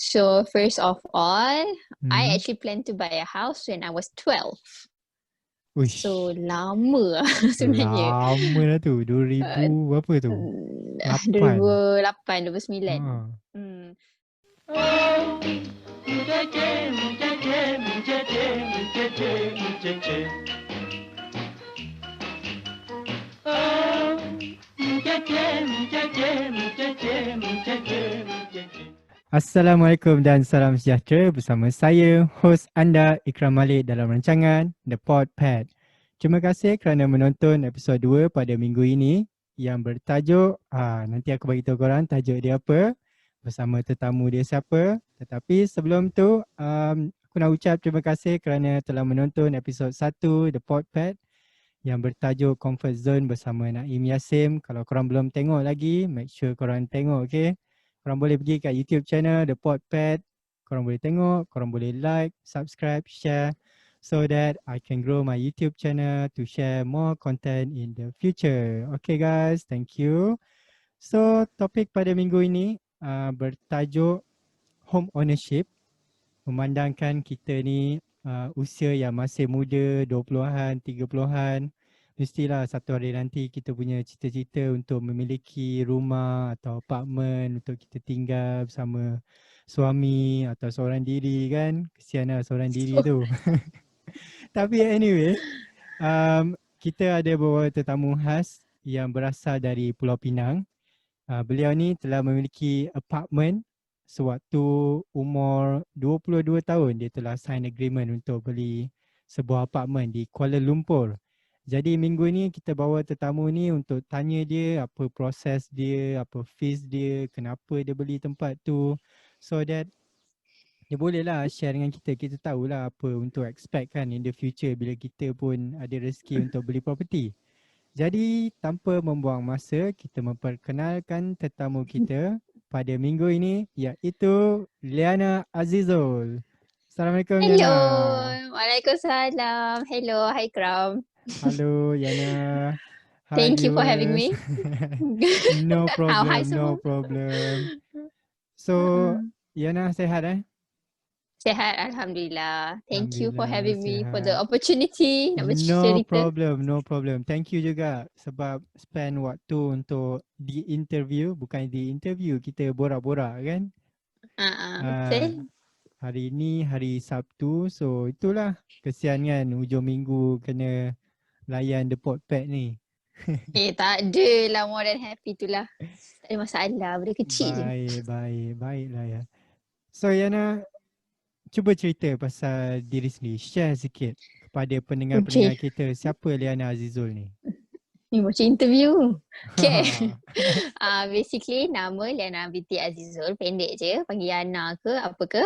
So first of all, I Hmm. actually planned to buy a house when I was 12. So Uish, lama sebenarnya. lama lah tu. 2000 Uh, berapa tu? 8. 2008, 2009. Ha. Hmm. Assalamualaikum dan salam sejahtera bersama saya, hos anda Ikram Malik dalam rancangan The PodPet. Terima kasih kerana menonton episod 2 pada minggu ini yang bertajuk, nanti aku bagi tahu korang tajuk dia apa, bersama tetamu dia siapa. Tetapi sebelum tu, aku nak ucap terima kasih kerana telah menonton episod 1 The PodPet yang bertajuk Comfort Zone bersama Naim Yasim. Kalau korang belum tengok lagi, make sure korang tengok, okay? Korang boleh pergi kat YouTube channel The PodPet. Korang boleh tengok, korang boleh like, subscribe, share so that I can grow my YouTube channel to share more content in the future. Okay guys, thank you. So topik pada minggu ini bertajuk home ownership. Memandangkan kita ni usia yang masih muda, 20-an, 30-an, mestilah satu hari nanti kita punya cita-cita untuk memiliki rumah atau apartmen untuk kita tinggal bersama suami atau seorang diri kan. Kesianlah seorang diri So, tu. Tapi anyway, kita ada bawa tetamu khas yang berasal dari Pulau Pinang. Beliau ni telah memiliki apartmen sewaktu umur 22 tahun. Dia telah sign agreement untuk beli sebuah apartmen di Kuala Lumpur. Jadi minggu ni kita bawa tetamu ni untuk tanya dia apa proses dia, apa fees dia, kenapa dia beli tempat tu, so that dia bolehlah share dengan kita. Kita tahulah apa untuk expect kan in the future bila kita pun ada rezeki untuk beli property. Jadi tanpa membuang masa, kita memperkenalkan tetamu kita pada minggu ini, iaitu Liyana Azizul. Assalamualaikum hello. Yana. Waalaikumsalam. Hello, hi Kram. Halo Yana. Hi Thank you for having viewers. me. No Hi problem, no semua. problem. So Uh-uh. Yana sehat eh? Sehat, Alhamdulillah. Thank you for Alhamdulillah having me for the sihat. opportunity nak No bercerita. problem, no problem. Thank you juga sebab spend waktu untuk di-interview. Bukan di-interview, kita borak-borak kan. Ah, Betul. hari ni hari Sabtu, so itulah kesian kan hujung minggu kena layan The PodPet ni. Tak ada lah, more than happy tu lah. Tak ada masalah, benda kecil je. Baiklah ya. So Yana, cuba cerita pasal diri sendiri. Share sikit kepada pendengar-pendengar Okay. kita. Siapa Liyana Azizul ni? Ni macam interview. Okay. Basically nama Liyana binti Azizul, pendek je, panggil Yana ke apa ke.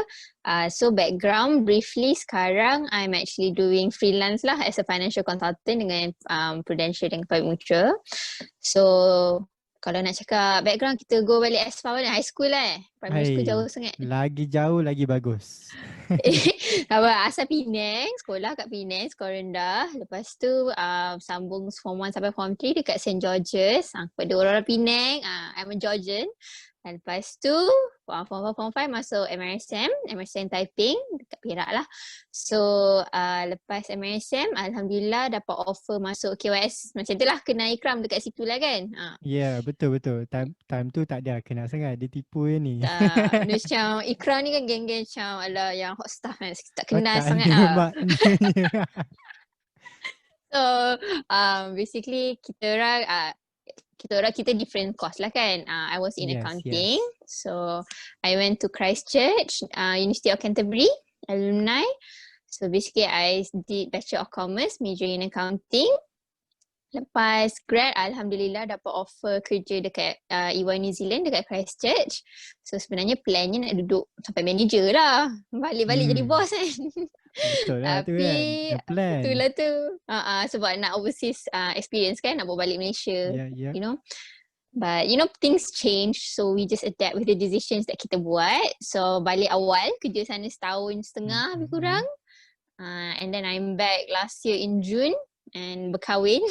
So background briefly, sekarang I'm actually doing freelance lah as a financial consultant dengan Prudential dan Private Mutual. So kalau nak cakap background, kita go balik as far high school lah. Primary school jauh sangat. Lagi jauh lagi bagus. Asal Penang, sekolah kat Penang, sekolah rendah. Lepas tu sambung form 1 sampai form 3 dekat St. George's. Kepada orang-orang Penang, I'm a Georgian. Dan lepas tu form 4, form 5 masuk MRSM typing dekat Perak lah. So lepas MRSM, Alhamdulillah dapat offer masuk KYS. Macam tu lah, kenal Ikram dekat situ lah kan. Ya, betul-betul. Time tu tak ada kenal sangat. Dia tipu je ni. Dia macam Ikram ni kan geng-geng macam ala yang hot stuff kan. Tak kenal tak sangat ada maknanya. So basically kita different course lah kan. I was in accounting. Yes. So I went to Christchurch, University of Canterbury, alumni. So basically I did Bachelor of Commerce, major in accounting. Lepas grad, Alhamdulillah dapat offer kerja dekat EY New Zealand dekat Christchurch. So sebenarnya plannya nak duduk sampai manager lah. Balik jadi bos kan. Betul lah tu Tapi kan. The plan. itulah tu. Sebab nak overseas experience kan, nak bawa balik Malaysia. Yeah. You know. But things change. So we just adapt with the decisions that kita buat. So balik awal, kerja sana setahun setengah lebih kurang. And then I'm back last year in June and berkahwin.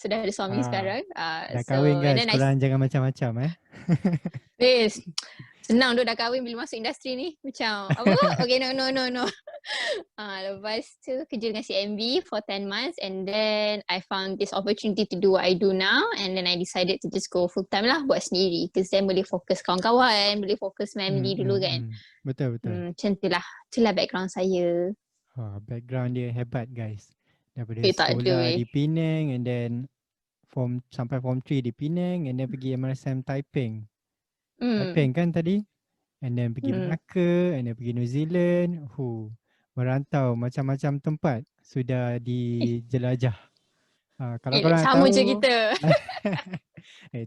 Sudah ada suami sekarang. Dah kahwin guys, korang jangan macam-macam Yes. senang dah kahwin bila masuk industri ni. Macam apa? Okay, no. Lepas tu kerja dengan CMB for 10 months and then I found this opportunity to do what I do now and then I decided to just go full time lah buat sendiri because then boleh fokus kawan-kawan, boleh fokus family dulu kan. Betul. Macam tu lah. Itulah background saya. Background dia hebat guys. Daripada Tak ada sekolah di Penang and then sampai form 3 di Penang and then pergi MRSM Taiping. Taiping kan tadi? And then pergi Melaka and then pergi New Zealand. Merantau macam-macam tempat sudah dijelajah. Kalau korang nak sama tahu je kita.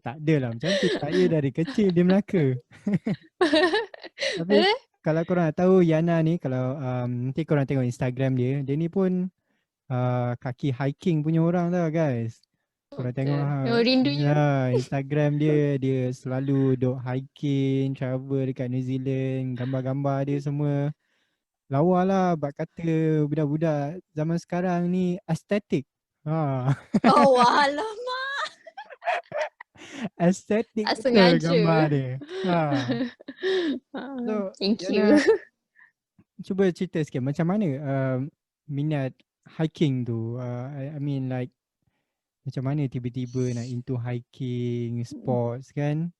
tak adalah macam tu. Saya dari kecil di Melaka. Tapi kalau korang nak tahu Yana ni, kalau nanti korang tengok Instagram dia, dia ni pun kaki hiking punya orang tau guys. Korang tengok rindunya. Instagram dia, dia selalu duk hiking, travel dekat New Zealand, gambar-gambar dia semua. Lawa lah bak kata budak-budak zaman sekarang ni estetik. Oh alamak. Estetik betul sengaja gambar dia. So, thank Yana, you. cuba cerita sikit macam mana minat hiking tu. I mean like macam mana tiba-tiba nak into hiking, sports kan?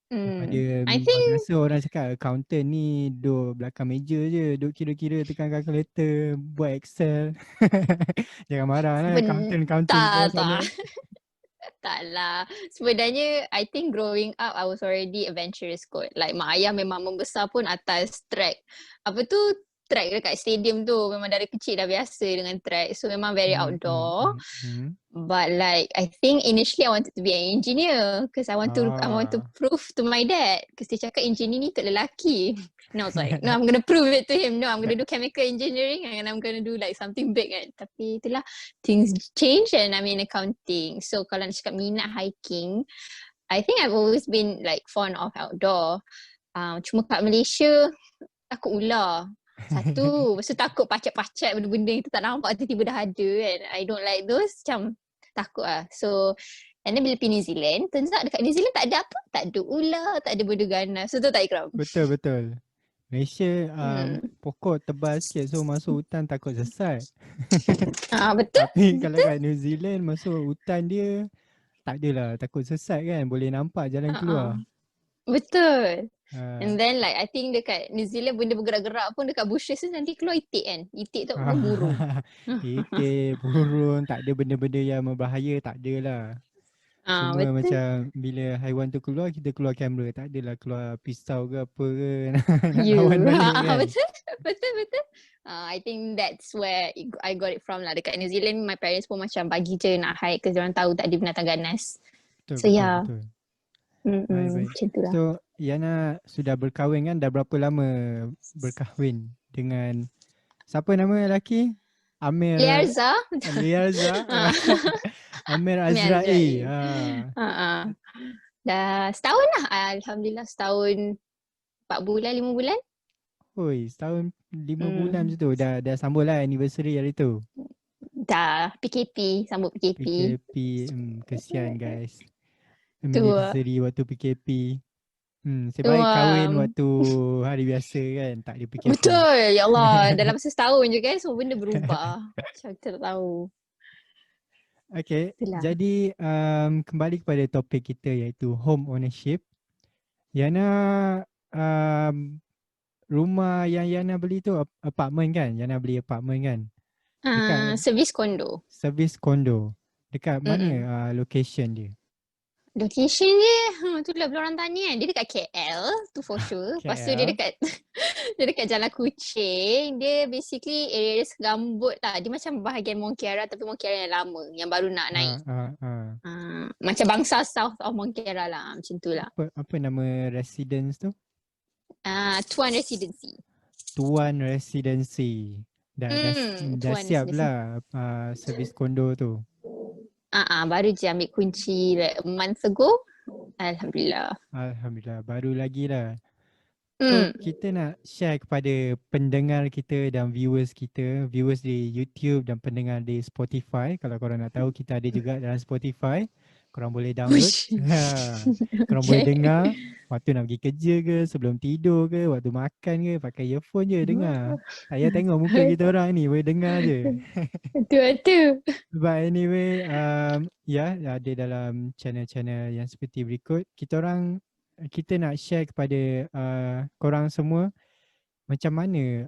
Daripada I think biasa orang cakap accountant ni duduk belakang meja je, duduk kira-kira tekan calculator, buat Excel. Jangan marah lah accountant di bawah sana. Tak lah. Sebenarnya I think growing up I was already adventurous kot. Like mak ayah memang membesar pun atas track. Apa tu? Track dekat stadium tu. Memang dari kecil dah biasa dengan track. So memang very outdoor. But like I think initially I wanted to be an engineer because I want to prove to my dad because dia cakap engineer ni untuk lelaki. And I was like, no, I'm going to prove it to him. No, I'm going to do chemical engineering and I'm going to do like something big kan. Tapi itulah things change and I'm in accounting. So kalau nak cakap minat hiking, I think I've always been like fond of outdoor. Cuma kat Malaysia takut ular. Satu, lepas tu takut pacak-pacak benda-benda yang kita tak nampak tiba-tiba dah ada kan. I don't like those, macam takut lah. So, and then bila pergi New Zealand, turns out dekat New Zealand tak ada apa, tak ada ular, tak ada benda ganas. So, tu tak Ikram? Betul. Malaysia pokok tebal sikit so masuk hutan takut sesat. Betul. Tapi kalau kat New Zealand masuk hutan dia tak adalah takut sesat kan, boleh nampak jalan keluar. Betul. And then like I think dekat New Zealand benda bergerak-gerak pun dekat bushes tu nanti keluar itik kan. Itik tu burung. Itik, burung, tak ada benda-benda yang berbahaya, tak ada lah. Semua betul. macam bila haiwan tu keluar, kita keluar kamera. Tak adalah keluar pisau ke apa ke nak You. lawan balik kan. Betul. I think that's where I got it from lah. Dekat New Zealand, my parents pun macam bagi je nak hike because diorang tahu tak ada binatang ganas. Betul. Macam tu lah. So, Yana sudah berkahwin kan? Dah berapa lama berkahwin dengan siapa nama lelaki? Liyarza. Amir Azra'i. Dah setahun lah. Alhamdulillah setahun 4 bulan, 5 bulan. Setahun 5 bulan macam tu. Dah sambut lah anniversary hari tu. Dah PKP, sambut PKP. Kesian guys. Anniversary waktu PKP. Sebaik kahwin waktu hari biasa kan, tak ada PKP. Betul, ya Allah. Dalam masa setahun je kan, semua benda berubah. Macam kita tak tahu. Okay, jadi kembali kepada topik kita iaitu home ownership. Yana, rumah yang Yana beli tu apartment kan? Yana beli apartment kan? Servis kondo. Servis kondo. Dekat mana location dia? Location dia, tu lah bila orang tanya kan. Dia dekat KL, tu for sure. Lepas tu dia dekat Jalan Kuching. Dia basically area segambut lah. Dia macam bahagian Mont Kiara tapi Mont Kiara yang lama. Yang baru nak naik. Macam bangsa south of Mont Kiara lah. Macam tu lah. Apa nama residence tu? Tuan Residency. Tuan Residency. Dah siap lah servis kondo tu. Baru je ambil kunci like a month ago. Alhamdulillah. Baru lagi lah. So kita nak share kepada pendengar kita dan viewers kita, viewers di YouTube dan pendengar di Spotify. Kalau korang nak tahu kita ada juga dalam Spotify. Korang boleh download. Uish. Korang boleh Okay. dengar waktu nak pergi kerja ke, sebelum tidur ke, waktu makan ke, pakai earphone je dengar. Tak payah tengok muka kita orang ni, boleh dengar je. Betul-betul. But anyway, ada dalam channel-channel yang seperti berikut. Kita nak share kepada korang semua macam mana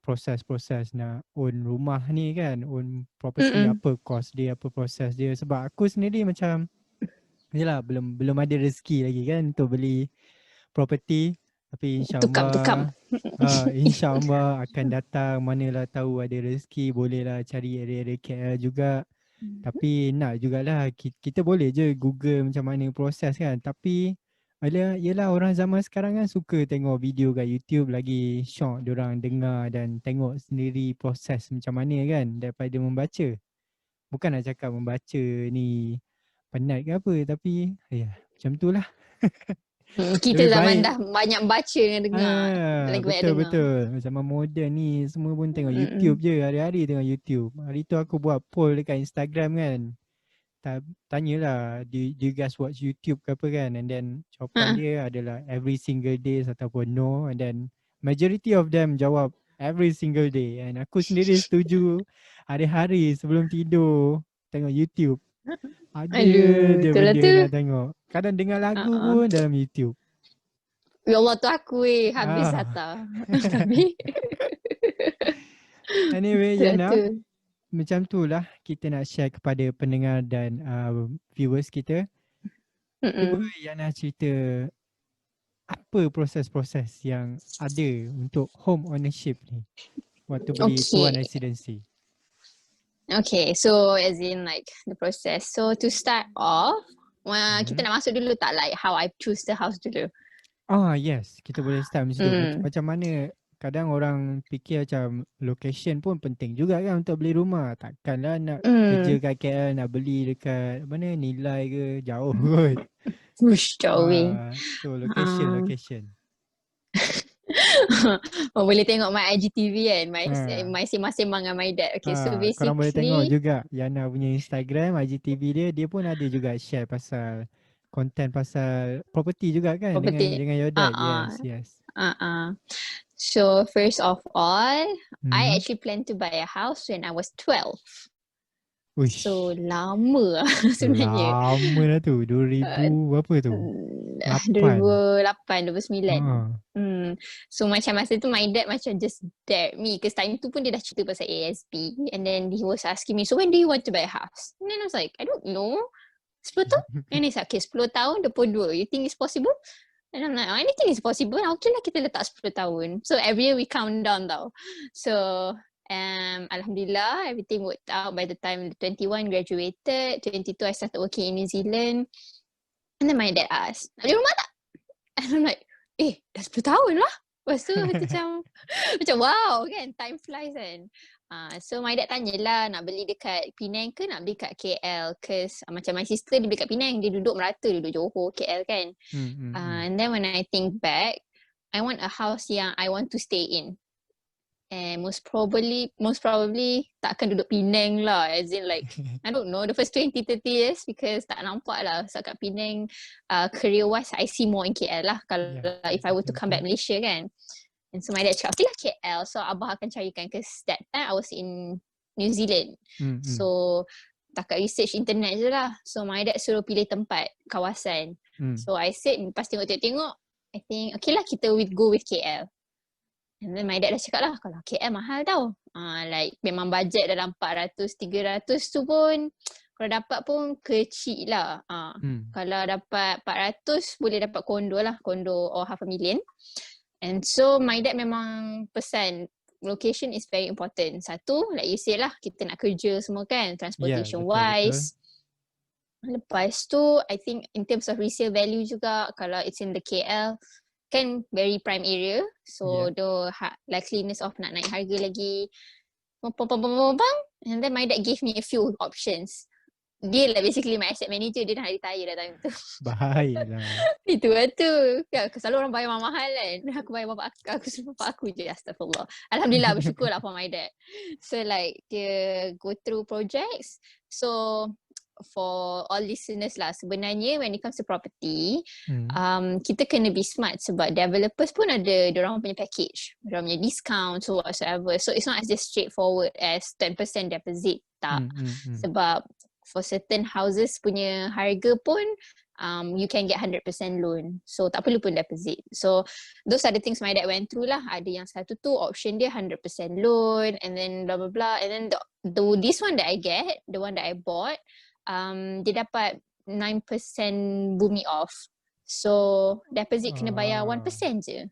proses-proses nak own rumah ni kan, own property, Mm-mm. apa cost dia, apa proses dia. Sebab aku sendiri macam, yelah belum ada rezeki lagi kan untuk beli property. Tapi Tukam-tukam. insyaAllah akan datang, manalah tahu ada rezeki, bolehlah cari area-area KL juga. Tapi nak jugalah kita boleh je Google macam mana proses kan. Tapi yelah orang zaman sekarang kan suka tengok video kat YouTube, lagi syok diorang dengar dan tengok sendiri proses macam mana kan daripada membaca. Bukan nak cakap membaca ni penat ke apa, tapi macam tu lah. Kita Lebih zaman baik. dah banyak baca dengan dengar. Lagi banyak dengar. Betul. Zaman moden ni semua pun tengok Mm-mm. YouTube je. Hari-hari tengok YouTube. Hari tu aku buat poll dekat Instagram kan. Tanyalah, do you guys watch YouTube ke apa kan? And then jawapan Ha. dia adalah every single day ataupun no. And then majority of them jawab every single day. And aku sendiri setuju, hari-hari sebelum tidur tengok YouTube. Ada Aduh, je betul lah benda tu. nak tengok. Kadang dengar lagu Uh-uh. pun dalam YouTube. Ya Allah tu aku habis Ah. data. Tapi Anyway, betul lah Yana, tu. macam tu lah kita nak share kepada pendengar dan viewers kita. Cuba Mm-mm. Yana cerita apa proses-proses yang ada untuk home ownership ni waktu beli tuan Okay. residency. Okay, so as in like the process. So to start off, kita nak masuk dulu tak, like how I choose the house dulu. Yes, kita boleh start macam tu. Macam mana kadang orang fikir macam location pun penting juga kan untuk beli rumah. Takkanlah nak kerja kat KL, nak beli dekat mana, Nilai ke, jauh kot. Push jauh weh. So location. Boleh tengok my IGTV kan, my sembang-sembang dengan my dad. Okay, so Korang boleh tengok basically juga Yana punya Instagram, IGTV dia pun ada juga share pasal konten pasal property juga kan, property. dengan your dad. Yes. So first of all, I actually planned to buy a house when I was 12. Uish, So lama lah sebenarnya. lama dah tu, 2000 berapa tu? 2008, 2009. So macam masa tu my dad macam just dared me, because time tu pun dia dah cerita pasal ASB, and then he was asking me, so when do you want to buy a house? And then I was like, I don't know, 10 tahun? And he's like, okay, 10 tahun 22, you think it's possible? And I'm like, anything is possible. Okay lah, kita letak 10 tahun. So every year we count down tau. So Alhamdulillah, everything worked out. By the time 21 graduated, 22 I started working in New Zealand. And then my dad asked, nak beli rumah tak? And I'm like, dah 10 tahun lah. Lepas tu macam wow kan, time flies kan. So my dad tanyalah, nak beli dekat Penang ke nak beli kat KL? Cause macam my sister dia beli kat Penang, dia duduk merata, duduk Johor, KL kan. And then when I think back, I want a house yang I want to stay in. And most probably tak akan duduk Penang lah, as in like I don't know, the first 20-30 years, because tak nampak lah. So kat Penang, career wise I see more in KL lah kalau if I were to come back Malaysia kan. And so my dad cakap, okay lah KL, so abah akan carikan, because that time I was in New Zealand. So takat research internet je lah. So my dad suruh pilih tempat, kawasan. So I said, lepas tengok-tengok, I think okay lah, kita go with KL. And then my dad dah cakap lah, kalau KL mahal tau. Like memang bajet dalam 400-300 tu pun, kalau dapat pun kecil lah. Kalau dapat 400 boleh dapat kondo lah, kondo or $500,000. And so my dad memang pesan, location is very important. Satu, like you say lah, kita nak kerja semua kan, transportation wise. Lepas tu, I think in terms of resale value juga, kalau it's in the KL, kan very prime area. So the likeliness of nak naik harga lagi, and then my dad gave me a few options. Dia lah basically my asset manager, dia dah retire dah time tu. Baiklah. Itu lah tu. Selalu orang bayar mahal kan. Aku bayar aku suruh bapak aku je. Astagfirullah. Alhamdulillah, bersyukur lah for my dad. So like dia go through projects. So for all listeners lah, sebenarnya when it comes to property, Hmm. kita kena be smart sebab developers pun ada diorang punya package, diorang punya discount so whatsoever. So it's not as just straightforward as 10% deposit, tak. Sebab for certain houses punya harga pun you can get 100% loan. So tak perlu pun deposit. So those are the things my dad went through lah. Ada yang satu tu option dia 100% loan and then blah blah blah, and then this one that I get, the one that I bought, dia dapat 9% bumi off. So deposit kena bayar 1% je.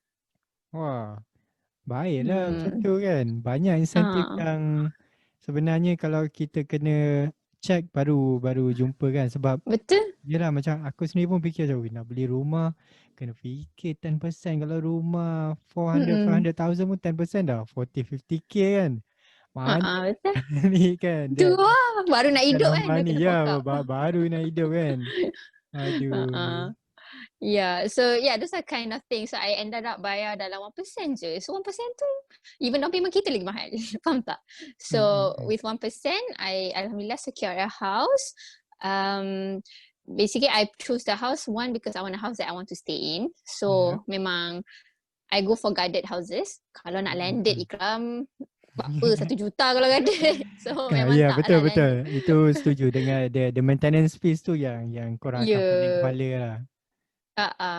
Wah, baiklah macam Hmm. tu kan. Banyak insentif yang sebenarnya kalau kita kena check baru jumpa kan. Sebab Betul? yelah macam aku sendiri pun fikir macam nak beli rumah kena fikir 10%. Kalau rumah 400, 500,000 pun 10% dah 40-50k kan. Mana Betul. ni kan Tu that lah, baru nak hidup kind of kan dah money. kena Ya, fork out. baru nak hidup kan. Aduh. Yeah, so yeah, those are kind of things. So I ended up bayar dalam 1% je. So 1% tu even down payment kita lagi mahal. Faham tak? So with 1% I alhamdulillah secured a house. Basically I chose the house one because I want a house that I want to stay in. So memang I go for guarded houses. Kalau nak landed Ikram berapa 1 juta kalau guarded. So memang Ya, tak lah betul. landed. Itu setuju dengan the maintenance fees tu yang korang akan pening Yeah. kepala lah.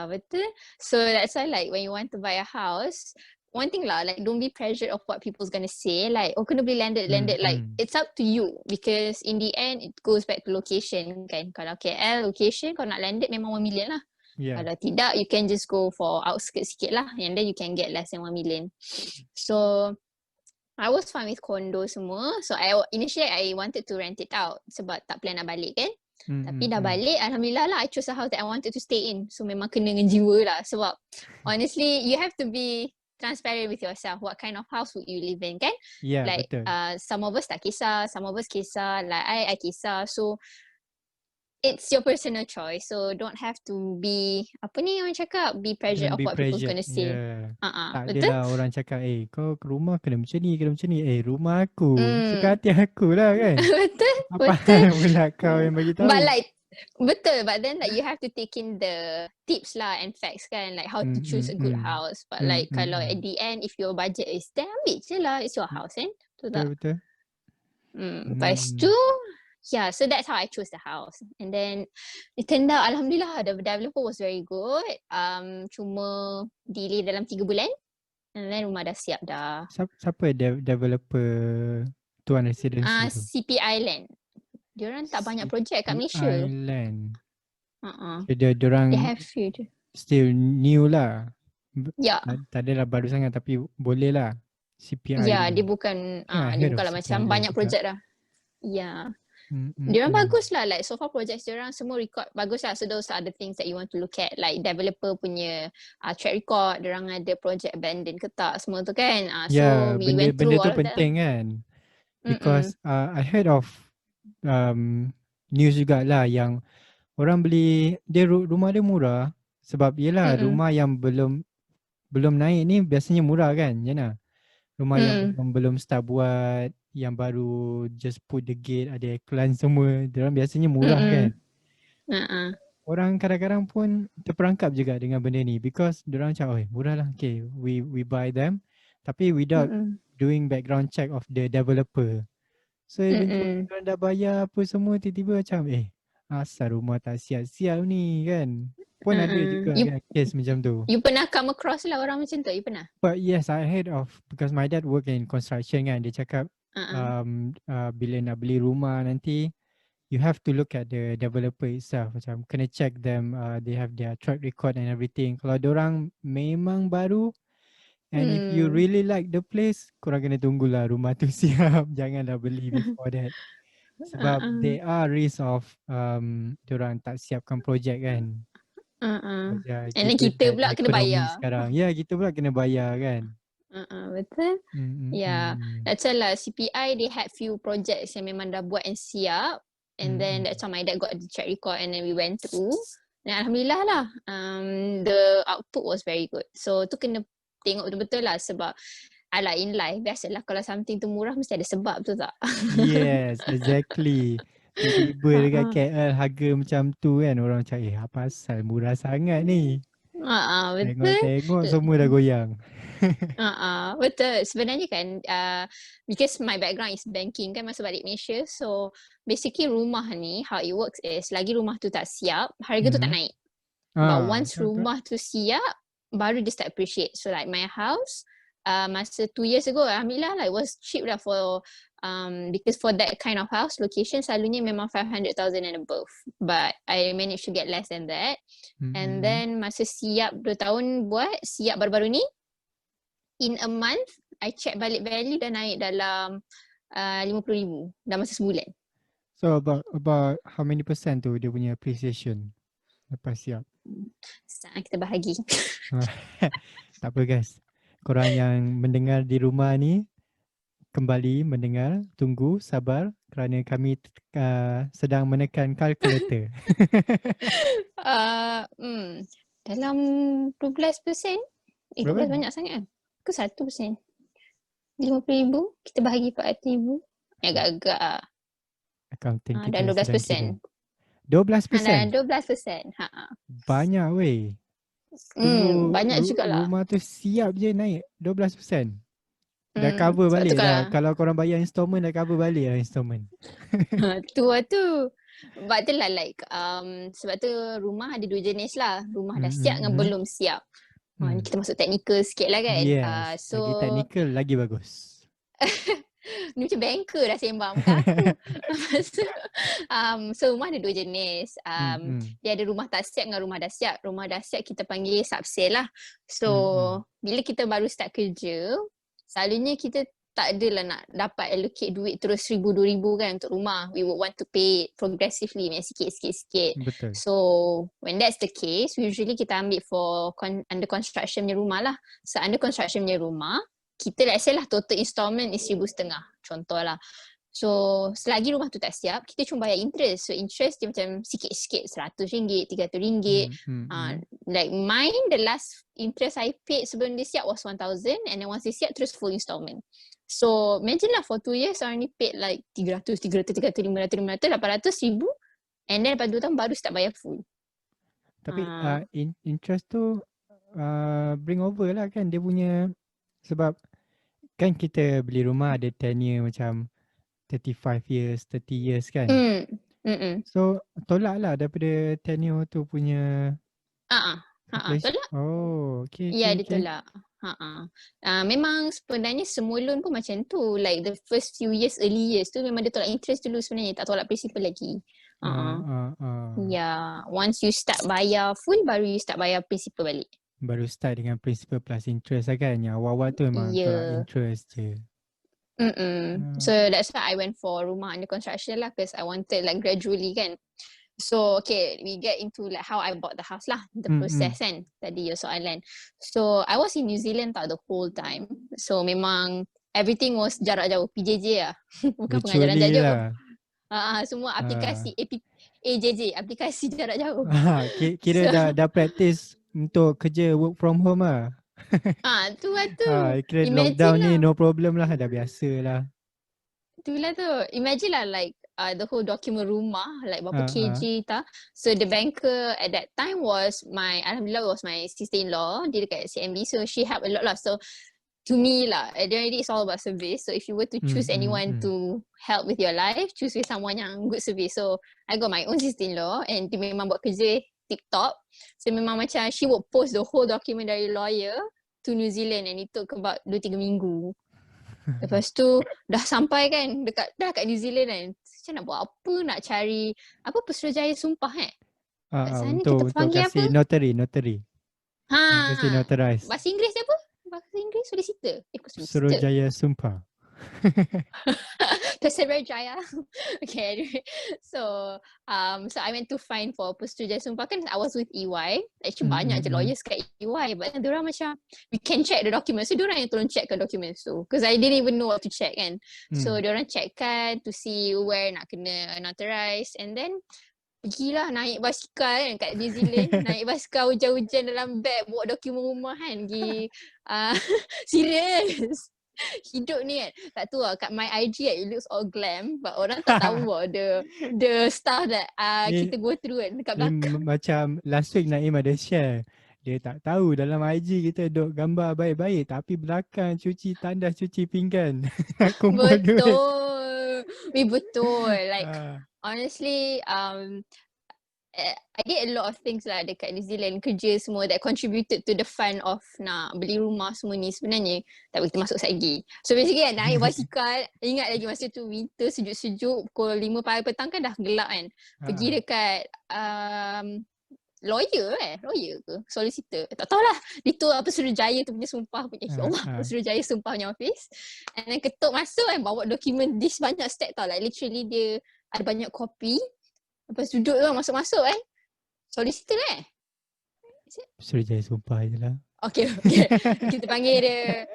Betul. So that's why like when you want to buy a house, one thing lah, like don't be pressured of what people's gonna say. Like, oh kena beli landed. Like, it's up to you because in the end it goes back to location kan. Kalau KL location, kalau nak landed memang 1 million lah. Yeah. Kalau tidak, you can just go for outskirts sikit lah and then you can get less than 1 million. So I was fine with condo semua. So initially I wanted to rent it out sebab tak plan nak balik kan. Tapi dah balik, alhamdulillah lah I chose a house that I wanted to stay in. So memang kena dengan jiwa lah. Sebab honestly you have to be transparent with yourself. What kind of house would you live in kan? Yeah, Like betul. some of us tak kisah, some of us kisah. Like I kisah. So it's your personal choice. So don't have to be, apa ni orang cakap, be pressured Don't of be what people's pressured. gonna say. Yeah. Tak Betul? adalah orang cakap, kau ke rumah kena macam ni, rumah aku. Suka hati aku lah kan. Betul? Apa pula kau yang bagi tahu? But like, betul, but then like you have to take in the tips lah and facts kan, like how to choose a good house. But like kalau at the end if your budget is there, ambil je lah, it's your house kan. Betul tak? Betul. Lepas tu, yeah, so that's how I chose the house. And then it turned out alhamdulillah the developer was very good. Cuma delay dalam 3 bulan. And then rumah dah siap dah. Siapa developer Tuan Residency tu? CP Island. Diorang tak banyak projek kat Malaysia. Island. So They diorang have few. still new lah. Ya. Tak adalah baru sangat tapi boleh lah. CP Ya, Island. dia bukan lah macam banyak projek dah. Ya. Diorang bagus lah, like so far projects diorang semua record bagus lah. So those are the things that you want to look at, like developer punya track record, diorang ada project abandon ke tak, semua tu kan. So we went through benda tu all of that. penting kan. Because I heard of news jugalah yang orang beli rumah dia murah sebab yelah rumah yang belum naik ni biasanya murah kan, Yana. Rumah yang belum start buat, yang baru just put the gate, ada iklan semua, diorang biasanya murah kan. Orang kadang-kadang pun terperangkap juga dengan benda ni because diorang macam, murah lah, okay, we buy them tapi without doing background check of the developer. So eventually diorang dah bayar apa semua, tiba-tiba macam asal rumah tak siap-siap ni kan. Pun ada juga kan case macam tu. You pernah come across lah orang macam tu? You pernah? But yes, I heard of, because my dad work in construction kan. Dia cakap bila nak beli rumah nanti, you have to look at the developer itself. Macam kena check them, they have their track record and everything. Kalau diorang memang baru, and if you really like the place, korang kena tunggulah rumah tu siap. Janganlah beli before that. Sebab there are risk of diorang tak siapkan projek kan. And then kita pula kena bayar sekarang. Ya, kita pula kena bayar kan. Betul. That's why lah CPI they had few projects yang memang dah buat and siap. And then that's how my dad got the track record and then we went through. Dan alhamdulillah lah, the output was very good. So tu kena tengok betul-betul lah sebab alah in life biasalah kalau something tu murah mesti ada sebab, tu tak? Yes, exactly. Tiba-tiba dekat Ha, KL harga macam tu kan. Orang macam apa pasal murah sangat ni. betul. Tengok-tengok semua dah goyang. Betul. Sebenarnya kan, because my background is banking kan masa balik Malaysia. So basically rumah ni, how it works is, lagi rumah tu tak siap, harga tu tak Mhm. naik. But once Betul-betul. rumah tu siap, baru dia start appreciate. So like my house, masa 2 years ago, alhamdulillah like was cheap lah for because for that kind of house location selalunya memang 500,000 and above. But I managed to get less than that. And Mhm. then masa siap 2 tahun buat, siap baru-baru ni, in a month, I check balik value dah naik dalam 50,000 dah masa sebulan. So about how many percent tu dia punya appreciation lepas siap? Kita bahagi. Tak apa guys. Korang yang mendengar di rumah ni kembali mendengar, tunggu, sabar kerana kami sedang menekan kalkulator. Dalam 12%. 12 Berapa? banyak sangat kan? Ke 1%? 50,000 kita bahagi 400,000. Agak-agak Accounting kita dan sedang kira. 12%. 12%? Dan 12%. Banyak weh. Tunggu Banyak jugalah. rumah tu siap je naik 12%. Dah cover Sebab tu balik dah. kalau Kalau korang bayar installment dah cover balik lah installment. tu lah tu. Sebab tu lah like sebab tu rumah ada 2 jenis lah. Rumah dah siap dengan belum siap. Ni kita masuk technical sikit lah kan. Yes, So lagi technical lagi bagus. ni macam banker dah sembang muka aku. So rumah ada 2 jenis. Dia ada rumah tak siap dengan rumah dah siap. Rumah dah siap kita panggil subsale lah. So bila kita baru start kerja, selalunya kita tak adalah nak dapat allocate duit terus 1,000-2,000 kan untuk rumah. We would want to pay it progressively, sikit-sikit. Betul. So when that's the case, usually kita ambil for under construction punya rumah lah. So under construction punya rumah, kita let's say lah total installment is 1,500 contoh lah. So selagi rumah tu tak siap, kita cuma bayar interest. So interest dia macam sikit-sikit, RM100, RM300. Like mine, the last interest I paid sebelum dia siap was 1,000, and then once dia siap terus full installment. So imagine lah for 2 years I only paid like 300, 500, 800, 1,000, and then lepas 2 tahun baru start bayar full. Tapi interest tu bring over lah kan dia punya, sebab kan kita beli rumah ada tenure macam 35 years, 30 years kan. So tolak lah daripada tenure tu punya tolak. Oh, okay. Ya, dia tolak. Memang sebenarnya semua loan pun macam tu. Like the first few years, early years tu memang dia tolak interest dulu sebenarnya. Tak tolak principal lagi. Ya, once you start bayar full, baru you start bayar principal balik. Baru start dengan principal plus interest lah kan. Yang awal-awal tu memang tolak interest je. So that's why I went for rumah under construction lah, because I wanted like gradually kan. So okay, we get into like how I bought the house lah, the process kan. Tadi your soalan. So I was in New Zealand tau the whole time. So memang everything was jarak jauh, PJJ lah. Bukan pengajaran jarak jauh. Semua aplikasi AJJ, aplikasi jarak jauh. Kira dah practice untuk kerja work from home lah. Tu lah tu. Kira lockdown ni no problem lah, dah biasa lah. Itulah tu. Imagine lah like the whole document rumah, like berapa kg tak. So the banker at that time was alhamdulillah was my sister-in-law. Dia dekat CMB, so she helped a lot lah. So to me lah, at the end of the day, it's all about service. So if you were to choose anyone to help with your life, choose with someone yang good service. So I got my own sister-in-law, and dia memang buat kerja TikTok. So memang macam she would post the whole document dari lawyer to New Zealand, and it took about 2-3 minggu. Lepas tu dah sampai kan kat New Zealand kan. Macam nak buat apa, nak cari apa Pesuruhjaya Sumpah kat sana untuk kita panggil kasih apa? notary. Kasih notarize. Bahasa Inggeris apa? Bahasa Inggeris solicitor. Pesuruhjaya Sumpah. Pesuruhjaya. Okay, anyway. So I went to find for Pesuruhjaya Sumpah kan. I was with EY. Actually banyak je lawyers kat EY. But then diorang macam, we can check the documents. So diorang yang tolong checkkan documents tu. Because I didn't even know what to check kan. So diorang checkkan to see where nak kena notarize. And then pergilah naik basikal kan kat New Zealand. Naik basikal hujan-hujan dalam beg, bawa dokumen rumah kan. Pergi serius. hidup ni kan. Tak tahu lah, kat my IG it looks all glam, but orang tak tahu lah the stuff that Ni, kita go through kan dekat ni belakang. macam last week Naim ada share. Dia tak tahu dalam IG kita duk gambar baik-baik tapi belakang cuci tandas, cuci pinggan. Nak kumpul duit. Betul. Like Ah, honestly, I did a lot of things lah dekat New Zealand, kerja semua that contributed to the fun of nak beli rumah semua ni sebenarnya. Tak boleh kita masuk lagi. So basically kan, naik basikal, ingat lagi masa tu winter sejuk-sejuk, pukul 5 pagi petang kan dah gelap kan. Pergi dekat lawyer ke solicitor, tak tahulah, itu apa Suruhjaya tu punya sumpah punya, ya Allah, Suruhjaya sumpah punya office. And then ketuk masuk kan, bawa dokumen this banyak stack tau, like literally dia ada banyak kopi. Lepas duduk tu masuk-masuk kan, solicitor lah Suruhjaya sumpah je lah. Okay. Kita panggil dia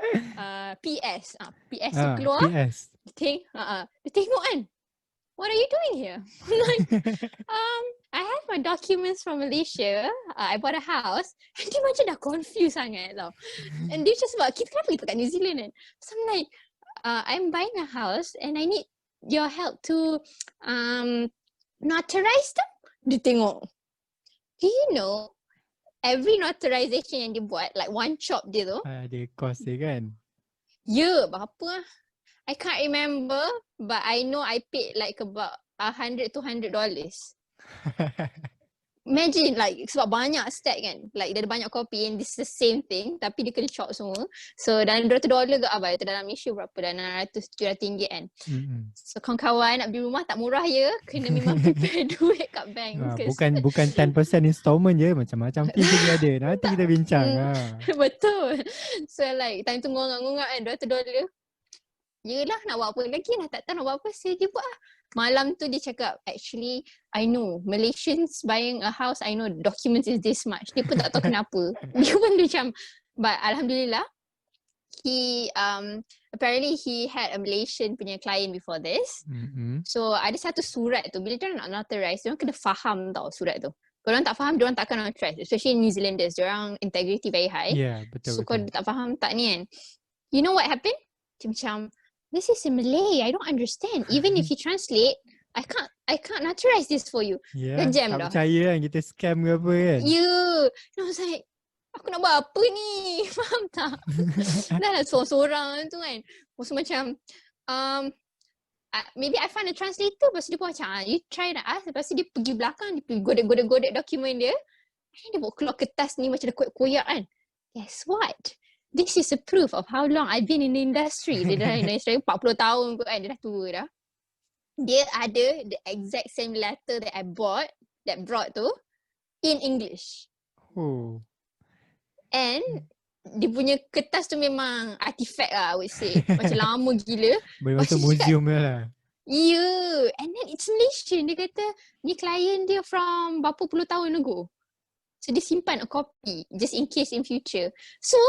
PS. PS tu keluar, PS. dia tengok kan, what are you doing here? I'm like, I have my documents from Malaysia. I bought a house. And dia macam dah confused sangat tau. And dia just about, kita kenapa kita kat New Zealand kan? So I'm like, I'm buying a house and I need your help to notarize them. Dia tengok, do you know every notarization yang dia buat, like one chop dia tu, Ada cost dia kan. berapa lah, I can't remember, but I know I paid like about $100-200. Imagine like, sebab banyak stack kan, like dia ada banyak copy and this is the same thing tapi dia kena chop semua. So dalam $200 ke apa, itu dalam Malaysia berapa, dalam RM600-700 kan. So kawan-kawan nak beli rumah tak murah ya, kena memang prepare duit kat bank. Bukan 10% installment je, macam-macam fee lagi ada. Nanti kita bincang. Betul. So like time tu ngongak-ngongak kan, $200. Yelah, nak buat apa lagi, tak tahu nak buat apa, saya dia buat lah. Malam tu dia cakap, actually I know Malaysians buying a house, I know documents is this much. Dia pun tak tahu kenapa. Dia pun macam, but Alhamdulillah, he apparently he had a Malaysian punya client before this. So ada satu surat tu, bila dia nak notarize, dia orang kena faham tau surat tu. Kalau orang tak faham, dia orang takkan notarize, especially New Zealanders, dia orang integrity very high. Betul. So kalau dia tak faham tak ni kan, you know what happened? Dia macam, this is in Malay, I don't understand. Even if you translate, I can't notarize this for you. Dah jam tak dah. percaya kan kita scam ke apa kan. And I was like, aku nak buat apa ni? Faham tak? Dah seorang-seorang tu kan. So macam, maybe I find a translator. Lepas tu dia pun macam, you try nak ask. Lepas tu dia pergi belakang, dia pergi godek-godek dokumen dia. And dia bawa keluar kertas ni macam dah koyak-koyak kan. Guess what? This is a proof of how long I've been in the industry. Dia dah in the industry 40 tahun kot kan. Dia dah tua dah. Dia ada the exact same letter that I brought tu in English. And dia punya kertas tu memang artifact lah, I would say. Macam lama gila. Boleh masuk museum lah. And then it's Malaysian. Dia kata, ni klien dia from berapa puluh tahun ago. So dia simpan a copy just in case in future. So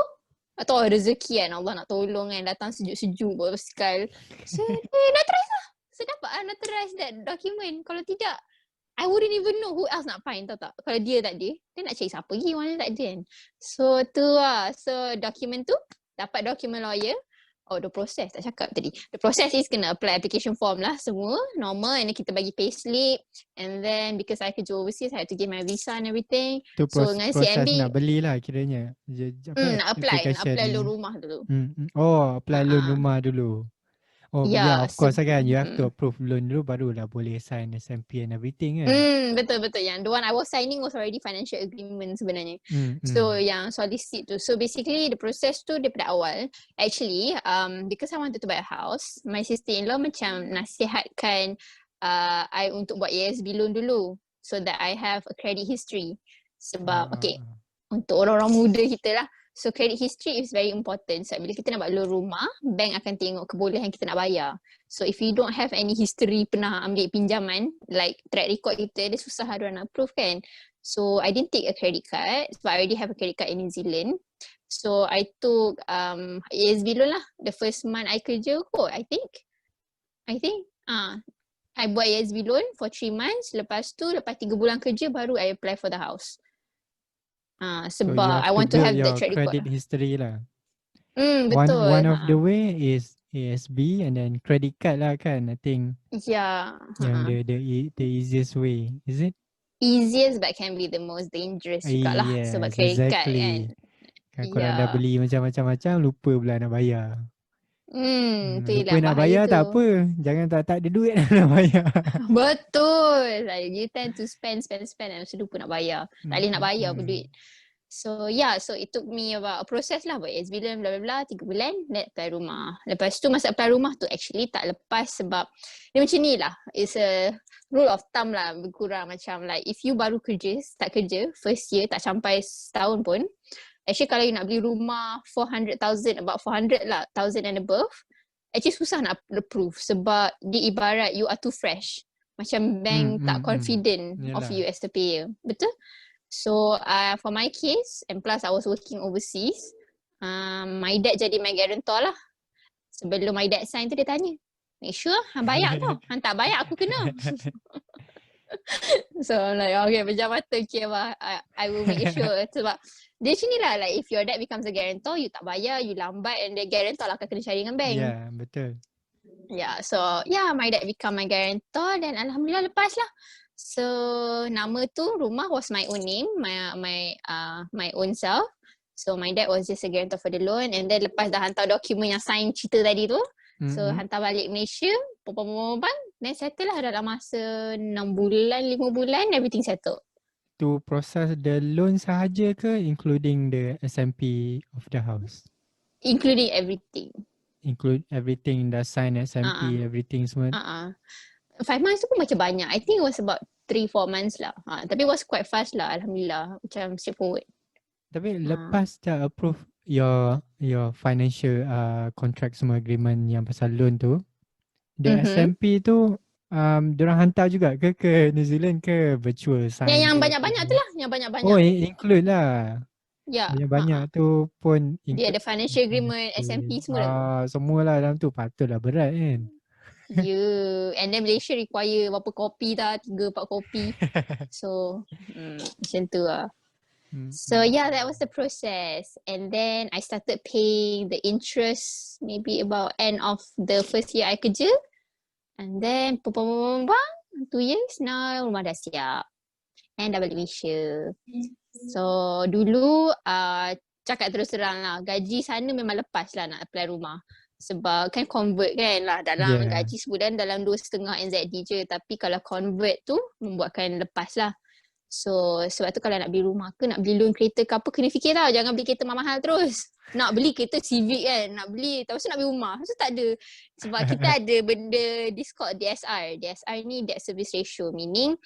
tak tahu rezeki kan, Allah nak tolong kan, datang sejuk-sejuk bawa basikal. So notarize lah. So dapat lah notarize that document. Kalau tidak, I wouldn't even know who else nak find, tahu tak? Kalau dia tak ada, dia nak cari siapa lagi, mana tak ada kan. So tu lah. So dokumen tu, dapat dokumen lawyer. Oh, the process, tak cakap tadi. The process is kena apply application form lah, semua normal. And then kita bagi payslip. And then because I kerja overseas, I have to get my visa and everything. Tu dengan proses CMB, nak beli lah kiranya. nak apply loan rumah dulu. Apply loan rumah dulu. Of course kan, you have to approve loan dulu barulah boleh sign SMP and everything kan. Betul-betul. Yang the one I was signing was already financial agreement sebenarnya. So yang solicit tu. So basically the process tu daripada awal. Actually, because I wanted to buy a house, my sister-in-law macam nasihatkan I untuk buat ASB loan dulu. So that I have a credit history. Sebab, untuk orang-orang muda kita lah. So credit history is very important. So bila kita nak buat loan rumah, bank akan tengok kebolehan kita nak bayar. So if you don't have any history pernah ambil pinjaman, like track record kita, dia susah orang nak approve kan. So I didn't take a credit card, but I already have a credit card in New Zealand. So I took ASB loan lah. The first month I kerja kot, I think I buat ASB loan for 3 months. Lepas 3 bulan kerja baru I apply for the house. Sebab I want to have the track record. Credit history lah. Betul. One of the way is ASB and then credit card lah kan. I think Ya. yang the easiest way, is it? Easiest but can be the most dangerous jugalah sebab Yes, credit card kan. exactly. Kan korang dah Ya. beli macam-macam, lupa pula nak bayar. Tu Lupa lah nak bahaya bayar tu. tak apa. Jangan tak ada duit nak bayar. Betul. Like, you tend to spend and lepas tu lupa nak bayar. Tak boleh nak bayar pun duit. So so it took me about a process lah buat ASB bla bla bla 3 bulan nak apply rumah. Lepas tu masa apply rumah tu actually tak lepas sebab dia macam ni lah. It's a rule of thumb lah berkurang macam like if you baru start kerja first year tak sampai setahun pun, actually kalau you nak beli rumah 400,000 about 400 lah 1000 and above, actually susah nak approve sebab dia ibarat you are too fresh. Macam bank tak confident of you as the payer. Betul? So for my case, and plus I was working overseas, my dad jadi my guarantor lah. Sebelum my dad sign tu dia tanya, make sure Han bayar tau. Han tak bayar aku kena. So I'm like, okay, pejam mata, okay lah. I will make sure. Sebab dia macam ni lah, like if your dad becomes a guarantor, you tak bayar, you lambat and the guarantor lah akan kena cari dengan bank. Ya, betul. Yeah, so my dad become my guarantor dan alhamdulillah lepas lah. So nama tu rumah was my own name, my own self. So my dad was just a guarantor for the loan and then lepas dah hantar dokumen yang sign cerita tadi tu, so hantar balik Malaysia, then settle lah dalam masa 6 bulan, 5 bulan, everything settled. To process the loan sahaja ke including the SMP of the house? Including everything. Include everything, dah sign SMP, everything semua. 5 months tu pun macam banyak. I think it was about 3-4 months lah. Tapi it was quite fast lah, alhamdulillah. Macam straightforward. Tapi lepas dah approve your financial contract semua agreement yang pasal loan tu, the SMP tu diorang hantar juga ke New Zealand ke virtual sign? Yang banyak-banyak tu lah. Yang banyak-banyak. Oh, include lah. Ya. Banyak-banyak tu pun Dia ada financial agreement, SMP semua. Semualah dalam tu. Patutlah berat kan. And then Malaysia require berapa kopi dah, 3-4 kopi. So macam tu lah. So that was the process. And then I started paying the interest maybe about end of the first year I kerja. And then 2 years now rumah dah siap. And dah balik Malaysia. So dulu cakap terus terang lah, gaji sana memang lepas lah nak apply rumah. Sebab kan convert kan lah dalam gaji sebulan dalam 2.5 NZD je. Tapi kalau convert tu membuatkan lepas lah. So sebab tu kalau nak beli rumah ke nak beli loan kereta ke apa kena fikir tau. Jangan beli kereta mahal terus. Nak beli kereta Civic kan. Nak beli lepas tu nak beli rumah. Lepas tu tak ada. Sebab kita ada benda this called DSR. DSR ni debt service ratio. Meaning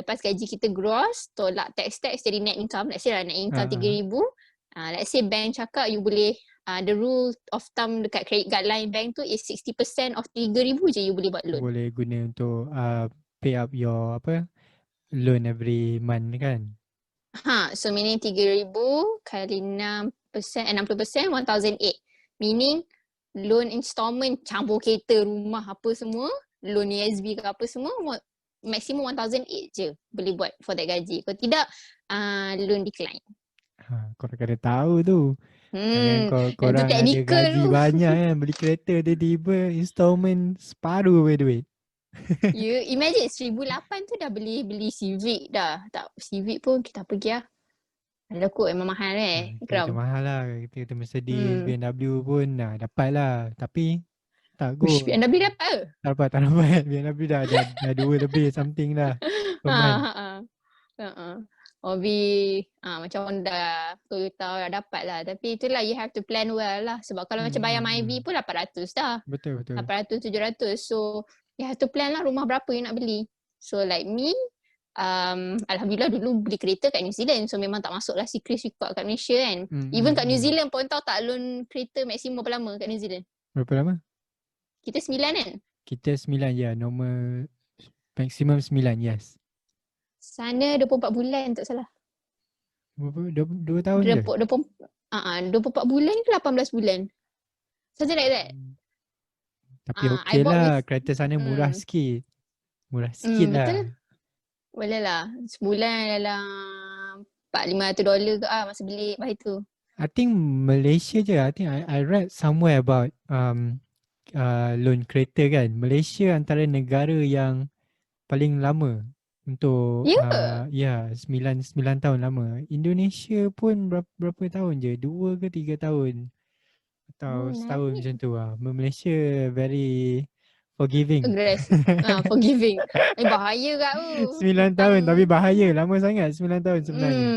lepas gaji kita gross, tolak tax jadi net income. Let's say lah net income 3,000. Let's say bank cakap you boleh the rule of thumb dekat credit guideline bank tu is 60% of 3,000 je you boleh buat loan. Boleh guna untuk pay up your loan every month kan? So meaning 3,000 kali 6%, 60%, 1,008. Meaning loan installment campur kereta, rumah apa semua, loan ASB ke apa semua, maksimum 1,008 je boleh buat for that gaji. Kalau tidak, loan decline. Korang kena tahu tu. Jangan korang ada gaji tu banyak kan, beli kereta tiba-tiba installment separuh duit. You imagine 1,008 tu dah beli Civic dah. Tak Civic pun kita pergi lah. Ada kot memang mahal Kereta mahal lah. Kereta Mercedes, BMW pun dapat lah. Tapi tak kot. BMW dapat ke? Tak dapat. BMW dah 2 lebih something dah per month. Hobi macam Honda, Toyota dah dapat lah. Tapi itulah you have to plan well lah. Sebab kalau macam bayar MyV pun 800 dah. Betul. 800, 700. So you have to plan lah rumah berapa you nak beli. So like me, alhamdulillah dulu beli kereta kat New Zealand. So memang tak masuk lah secret record kat Malaysia kan. Even kat New Zealand pun tahu tak loan kereta maksimum berapa lama kat New Zealand? Berapa lama? Kita 9 kan? Kita 9 ya, normal maksimum 9, yes. Sana 24 bulan tak salah. 2 tahun je? 24 bulan ke 18 bulan? Something like that. Tapi okey lah, kereta sana murah sikit. Murah sikit lah. Betul. Boleh lah. Sebulan dalam $400-500 ke masa beli lepas itu. I think Malaysia je. I think I read somewhere about loan kereta kan. Malaysia antara negara yang paling lama untuk Ya. sembilan tahun lama. Indonesia pun berapa tahun je? 2 ke 3 tahun Oh, atau setahun naik. macam tu lah. Malaysia very forgiving. Aggressive. Forgiving. Bahaya kat tu. 9 Hutang. tahun tapi bahaya. Lama sangat 9 tahun sebenarnya.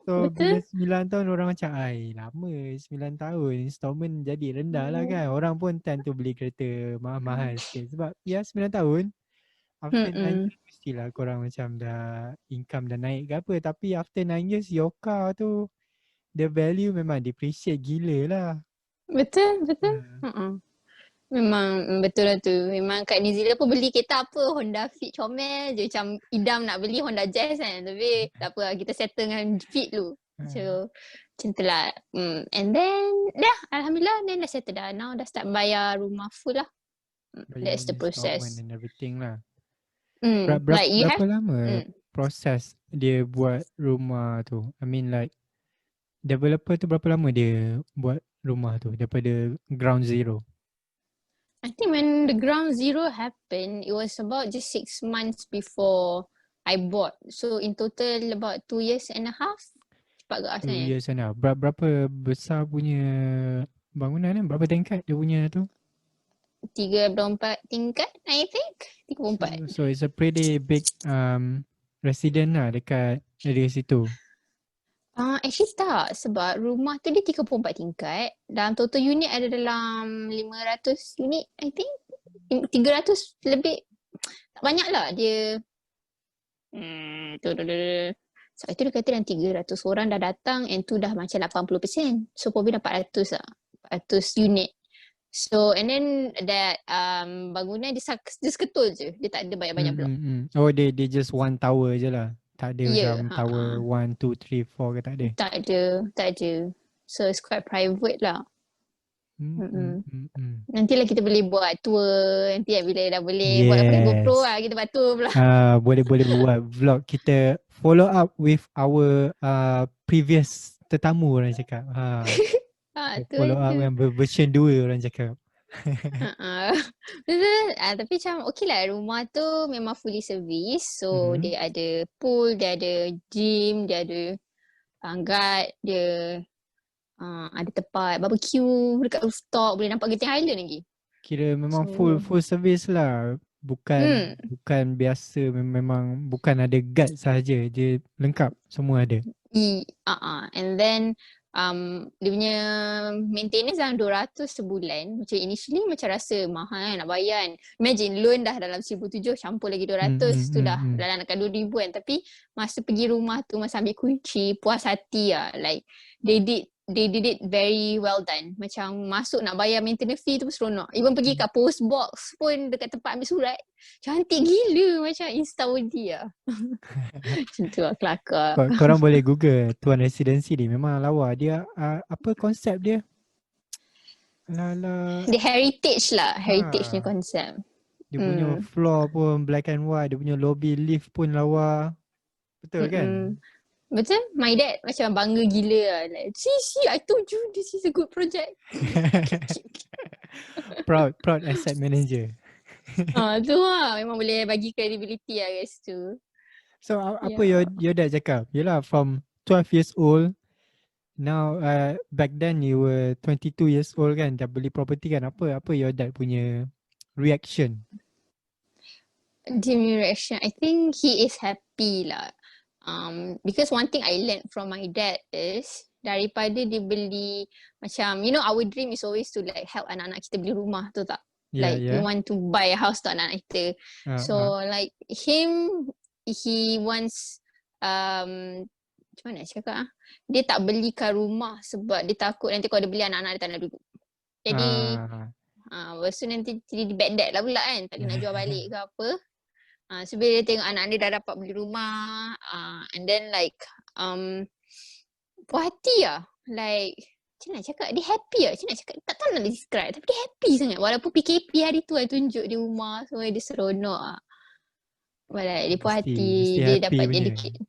So bila Betul? 9 tahun orang macam lama 9 tahun installment jadi rendah lah kan. Mm. Orang pun tend to beli kereta mahal-mahal sikit. Sebab 9 tahun after 9 Mm-mm. years mestilah korang macam dah income dah naik ke apa. Tapi after 9 years your car tu the value memang depreciate gila lah. Betul, betul. Hmm. Memang betul lah tu. Memang kat New Zealand pun beli kereta apa, Honda Fit comel je. Macam idam nak beli Honda Jazz kan. Tapi tak apa lah, kita settle dengan Fit dulu. So macam tu lah. And then dah Alhamdulillah then dah settle dah. Now dah start bayar rumah full lah. Bayar That's the installment process. and everything lah. Like you Berapa have lama proses dia buat rumah tu? I mean like developer tu berapa lama dia buat rumah tu daripada ground zero? I think when the ground zero happened, it was about just 6 months before I bought. So in total about 2.5 years. Cepat ke 2 rasanya? years sana. Berapa besar punya bangunan ni? Berapa tingkat dia punya tu? 34 tingkat, I think. 34. So it's a pretty big resident lah dekat area situ. Actually tak. Sebab rumah tu dia 34 tingkat. Dalam total unit ada dalam 500 unit, I think. 300 lebih. Tak banyak lah dia. So itu dia kata dalam 300 orang dah datang and tu dah macam 80%. So probably dah 400 lah. 400 unit. So and then that bangunan dia seketul je. Dia tak ada banyak-banyak blok. Oh they just one tower je lah. Tak ada macam Ya. tower 1, 2, 3, 4 ke tak ada? Tak ada. So it's quite private lah. Mm. Nantilah kita boleh buat tour. Nanti bila dah boleh buat apa GoPro Yes. lah. Kita buat tour pula. Boleh buat vlog. Kita follow up with our previous tetamu orang cakap. Tu Follow up je. dengan version 2 orang cakap. Betul. Tapi macam okay lah. Rumah tu memang fully service. So dia ada pool, dia ada gym, dia ada guard, dia ada tempat barbecue dekat rooftop. Boleh nampak Genting Highland lagi. Kira memang full service lah. Bukan biasa, memang bukan ada guard sahaja. Dia lengkap, semua ada. And then dia punya maintenance dalam 200 sebulan. Macam initially macam rasa mahal nak bayar kan. Imagine loan dah dalam 1,700 campur lagi 200 tu dah dalam nak 2,000 kan. Tapi masa pergi rumah tu, masa ambil kunci, puas hati lah. Like they did it very well done. Macam masuk nak bayar maintenance fee tu pun seronok. Even pergi kat post box pun dekat tempat ambil surat. Cantik gila, macam Instaudi lah. Macam tu lah kelakar. Korang boleh google Tuan Residency ni. Memang lawa. Dia apa konsep dia? Dia heritage lah. Heritage ni konsep. Dia punya floor pun black and white. Dia punya lobby lift pun lawa. Betul kan? Betul? My dad macam bangga gila lah. Like, see, I told you this is a good project. proud asset manager. Tu lah. Memang boleh bagi credibility lah guys tu. So apa your dad cakap? Yelah from 12 years old. Now back then you were 22 years old kan. Dah beli property kan. Apa your dad punya reaction? Dia punya reaction, I think he is happy lah. Because one thing I learned from my dad is daripada dia beli macam, you know, our dream is always to like help anak-anak kita beli rumah tu tak? Like we want to buy a house untuk anak-anak kita. So like he wants macam mana nak cakap dia tak belikan rumah sebab dia takut nanti kalau dia beli anak-anak dia tak nak duduk. Jadi lepas tu nanti jadi bad dad lah pula kan. Tak boleh nak jual balik ke apa. So bila dia tengok anak dia dah dapat beli rumah, and then like puas hati lah. Like macam nak cakap, dia happy lah. Macam nak cakap, tak tahu nak describe. Tapi dia happy sangat. Walaupun PKP hari tu I tunjuk dia rumah, semua dia seronok lah. Dia puas hati, dia dapat educate.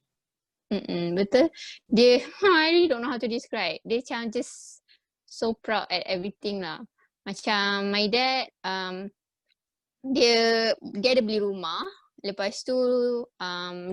Betul. Dia, I really don't know how to describe. Dia macam just so proud at everything lah. Macam my dad, dia ada beli rumah. Lepas tu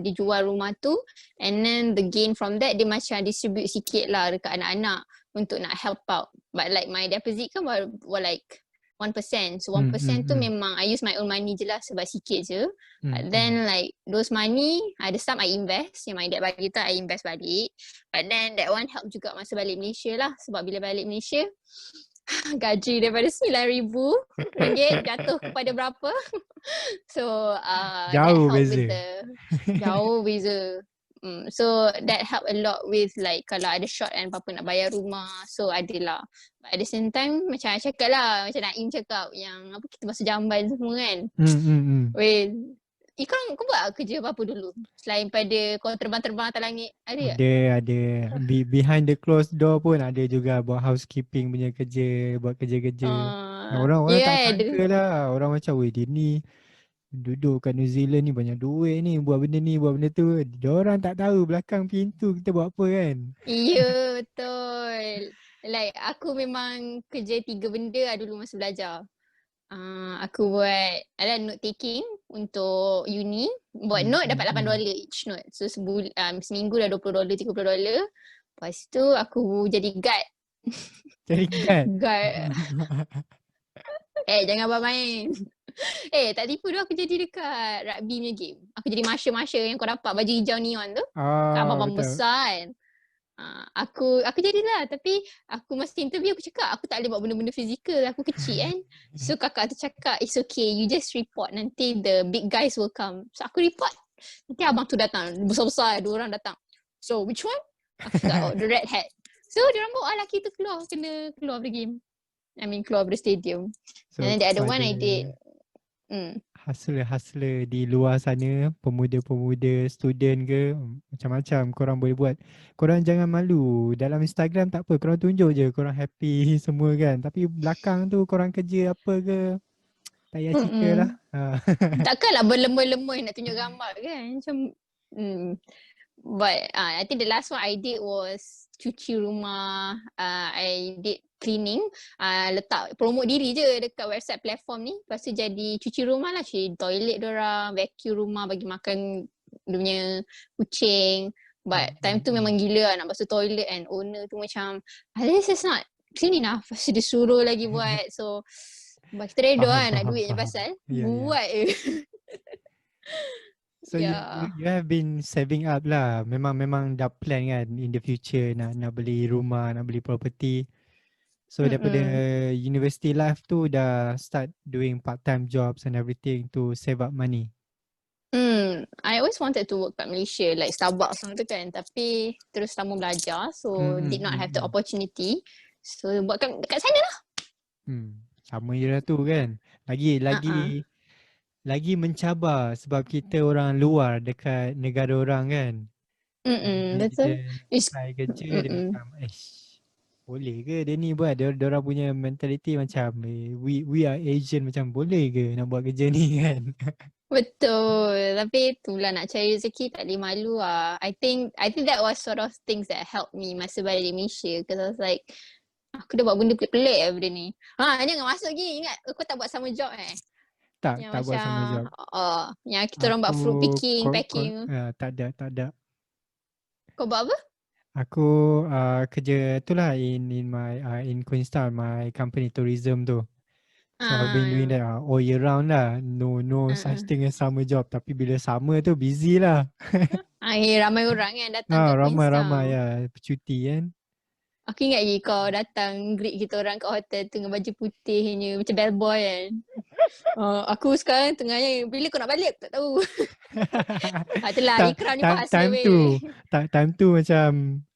dia jual rumah tu, and then the gain from that dia macam distribute sikit lah dekat anak-anak untuk nak help out. But like my deposit kan were like 1%. So 1% tu memang I use my own money je lah sebab sikit je. But then like those money, ada some I invest. Yang my dad bagi tu I invest balik. But then that one help juga masa balik Malaysia lah. Sebab bila balik Malaysia, gaji daripada RM9,000 jatuh kepada berapa. So that Jauh help with beza. jauh beza. So that help a lot with like kalau ada short and apa-apa nak bayar rumah. So adalah. But at the same time macam I cakap lah, macam Naim cakap yang apa kita basuh jamban semua kan. Weh, kau buat kerja apa-apa dulu? Selain pada kau terbang-terbang atas langit, ada tak? Ada. Behind the closed door pun ada juga buat housekeeping punya kerja, buat kerja-kerja. Orang-orang tak Yeah, sangka lah. Orang macam, weh dia ni duduk kat New Zealand ni banyak duit ni, buat benda ni, buat benda tu. Diorang tak tahu belakang pintu kita buat apa kan. Ya, betul. Like aku memang kerja 3 benda lah dulu masa belajar. Aku buat note taking untuk uni. Buat note dapat $8 each note. So seminggu dah $20, $30. Lepas tu aku jadi guard. Jadi kan. Guard. Jangan bermain. Tak tipu tu aku jadi dekat rugby punya game. Aku jadi marshal yang kau dapat baju hijau neon tu. Abang-abang Betul. besar kan. Aku jadilah, tapi aku masa interview aku cakap aku tak boleh buat benda-benda fizikal, aku kecil kan. So kakak tu cakap it's okay, you just report, nanti the big guys will come. So aku report, nanti abang tu datang besar-besar, 2 orang datang. So which one? Aku cakap the red hat. So diorang bawa lelaki tu kena keluar dari game, keluar dari stadium. So, And then the other one pada I did hustler-hustler di luar sana, pemuda-pemuda, student ke, macam-macam korang boleh buat. Korang jangan malu. Dalam Instagram tak apa, korang tunjuk je korang happy semua kan. Tapi belakang tu korang kerja apa ke, tak payah cerita lah. Takkanlah berlemah-lemah nak tunjuk gambar kan. Macam But I think the last one I did was cuci rumah. I did cleaning. Letak promote diri je dekat website platform ni. Lepas tu jadi cuci rumah lah. Cuci toilet dorang, vacuum rumah, bagi makan dia punya kucing. But time tu memang gila lah nak basuh toilet, and owner tu macam, this is not clean enough. Lepas tu dia suruh lagi buat. So kita redor lah nak duit je pasal. Buat je. So you have been saving up lah. Memang dah plan kan in the future nak beli rumah, nak beli property. So daripada university life tu dah start doing part-time jobs and everything to save up money. I always wanted to work kat Malaysia, like Starbucks tu kan. Tapi terus lama belajar, so did not have the opportunity. So buat dekat sana lah. Sama je lah tu kan. Lagi mencabar sebab kita orang luar dekat negara orang kan. Betul. Kita apply kerja dia macam boleh ke dia ni buat. Dia orang punya mentality macam we are Asian, macam boleh ke nak buat kerja ni kan. Betul. Tapi itulah nak cari rezeki tak boleh malu lah. I think that was sort of things that helped me masa balik Malaysia. Because I was like, aku dah buat benda pelik-pelik benda ni. Jangan masuk lagi. Ingat aku tak buat sama job Tak buat sama job. Yang kita orang buat fruit packing. Tak ada. Kau buat apa? Aku kerja tu lah in Queenstown, my company tourism tu. So I've been doing that all year round lah. No such thing as summer job. Tapi bila summer tu busy lah. Ramai orang kan datang kat Queenstown. Ramai ya, bercuti kan. Aku ingat lagi kau datang greet kita orang kat hotel tu dengan baju putihnya macam bellboy kan. Aku sekarang tengahnya bila kau nak balik aku tak tahu. Itulah ikram ni bahasa weh. Time tu macam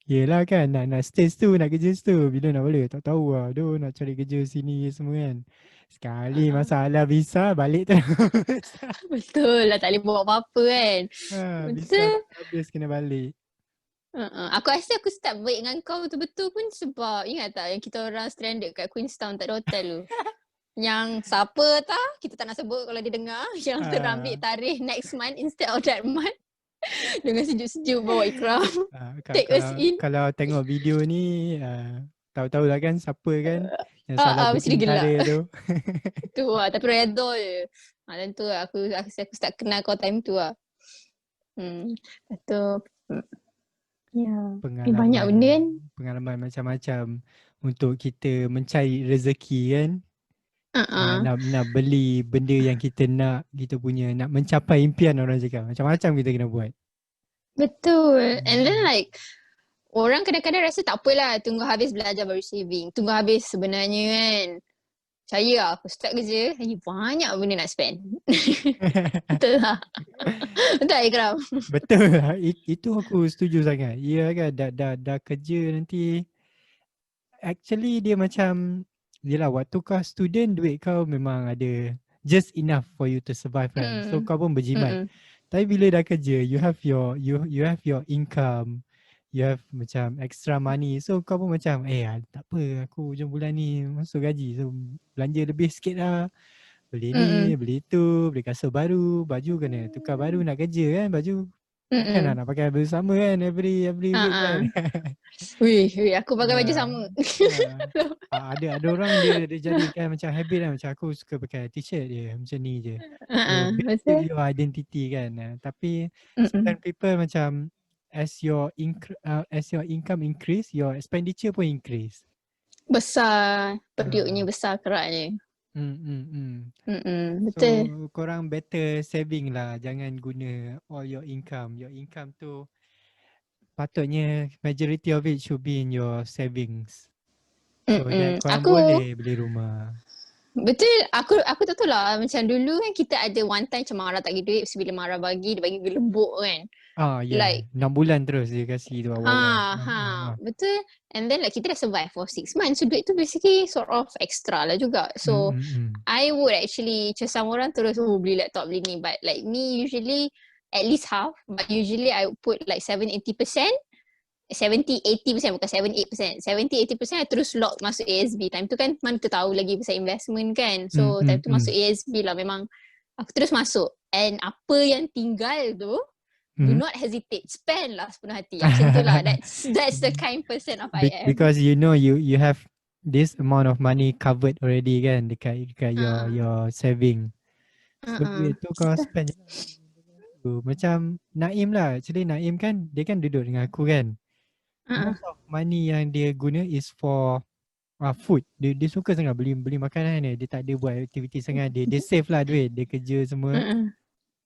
yelah kan nak stage tu, nak kerja situ. Bila nak balik tak tahu lah. Aduh nak cari kerja sini semua kan. Sekali masalah visa balik tu. Betul lah, tak boleh buat apa-apa kan. Visa habis kena balik. Aku rasa aku start baik dengan kau betul-betul pun sebab ingat tak yang kita orang stranded kat Queenstown tak ada hotel tu. Yang siapa tak kita tak nak sebut kalau dia dengar, yang terambil tarikh next month instead of that month. Dengan sejuk-sejuk bawa ikram. Take us Kalau in. kalau tengok video ni tahu-tahu lah kan siapa kan yang selalu Mesti dia bertingkara gelak. tu. Tu lah. Tapi redha je. Dan tu lah, aku start kenal kau time tu lah. Lepas tu, ya. Banyak Pengalaman benda kan. pengalaman macam-macam untuk kita mencari rezeki kan. Nak beli benda yang kita nak, kita punya nak mencapai impian, orang cakap macam-macam kita kena buat. Betul. And then like, orang kadang-kadang rasa tak apalah, tunggu habis belajar baru saving. Tunggu habis sebenarnya kan. Saya lah, aku start kerja, banyak benda nak spend. Betul lah. Betul lah Ikram. Betul lah. Itu aku setuju sangat. Ya kan, dah kerja nanti. Actually dia macam, yelah waktu kau student duit kau memang ada just enough for you to survive kan. So kau pun berjimat. Tapi bila dah kerja, you have your income. You have macam extra money. So kau pun macam tak apa, aku hujung bulan ni masuk gaji. So belanja lebih sikit lah. Beli ni, beli tu, beli kasut baru, baju kena tukar baru nak kerja kan. Baju takkan nak pakai baju sama kan every week kan. Wih, aku pakai baju sama. Ada orang dia jadikan macam habit lah. Macam aku suka pakai t-shirt dia macam ni je. So build your identity kan. Tapi certain people macam as your income increase, your expenditure pun increase. Besar, periuknya besar keraknya. So Betul. korang better saving lah. Jangan guna all your income. Your income tu patutnya majority of it should be in your savings. So that korang boleh beli rumah. Betul, aku tak tahu lah. Macam dulu kan kita ada one time macam marah tak bagi duit. Bila marah bagi, dia bagi gelembuk kan. Like 6 bulan terus dia kasih tu awal-awal. Betul. And then like kita dah survive for 6 months. So duit tu basically sort of extra lah juga. So I would actually, macam some orang terus beli laptop beli ni. But like me usually at least half. But usually I would put like 70-80%. 70-80% bukan 7-8%. 70-80% I terus lock masuk ASB. Time tu kan mana tu tahu lagi pasal investment kan. So time tu masuk ASB lah, memang aku terus masuk. And apa yang tinggal tu, do not hesitate, spend lah sepenuh hati. Macam tu lah. That's the kind person of I am. Because you know you have this amount of money covered already kan dekat your saving. So duit tu kau spend je lah. Macam Naim lah. Actually Naim kan, dia kan duduk dengan aku kan. Most of money yang dia guna is for food. Dia suka sangat beli makanan ni. Dia tak ada buat aktiviti sangat. Dia save lah duit. Dia kerja semua.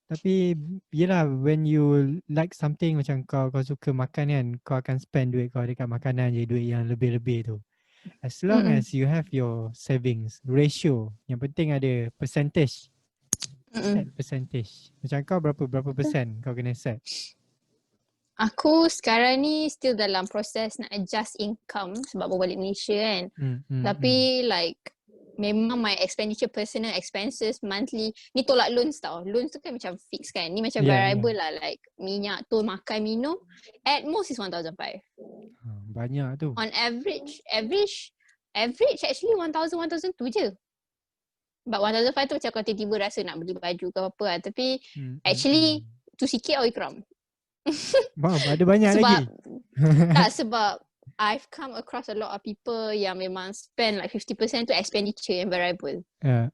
Tapi yelah, when you like something, macam kau suka makan kan, kau akan spend duit kau dekat makanan je, duit yang lebih-lebih tu. As long as you have your savings ratio, yang penting ada percentage. Set percentage. Macam kau berapa persen kau kena set? Aku sekarang ni still dalam proses nak adjust income sebab baru balik Malaysia kan. Tapi like memang my expenditure, personal expenses monthly, ni tolak loans tau. Loans tu kan macam fix kan. Ni macam variable lah, like minyak tu, makan, minum, at most is 1,500. Banyak tu. On average actually 1,000 tu je. But 1,500 tu macam kau tiba-tiba rasa nak beli baju ke apa lah. Tapi actually tu sikit or ikram. Ada banyak lagi. Sebab I've come across a lot of people yang memang spend like 50% tu expenditure yang variable.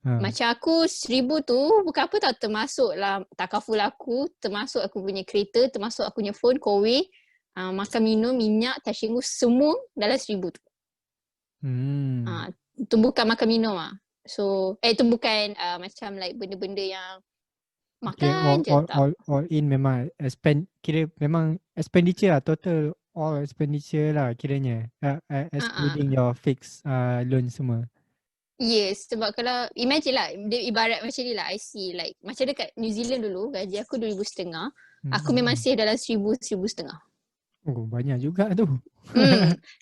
Macam aku 1,000 tu bukan apa tau, termasuk lah takaful aku, termasuk aku punya kereta, termasuk aku punya phone, kowe, makan minum, minyak, tashinggu, semua dalam 1,000 tu. Tu bukan makan minum lah. So tu bukan macam like benda-benda yang makan je tak. All in memang kira memang expenditure lah, total all expenditure lah kiranya, excluding your fixed loan semua. Yes, sebab kalau imagine lah, dia ibarat macam ni lah, I see like macam dekat New Zealand dulu gaji aku 2,500, aku memang save dalam 1,000-1,500. Oh banyak juga tu.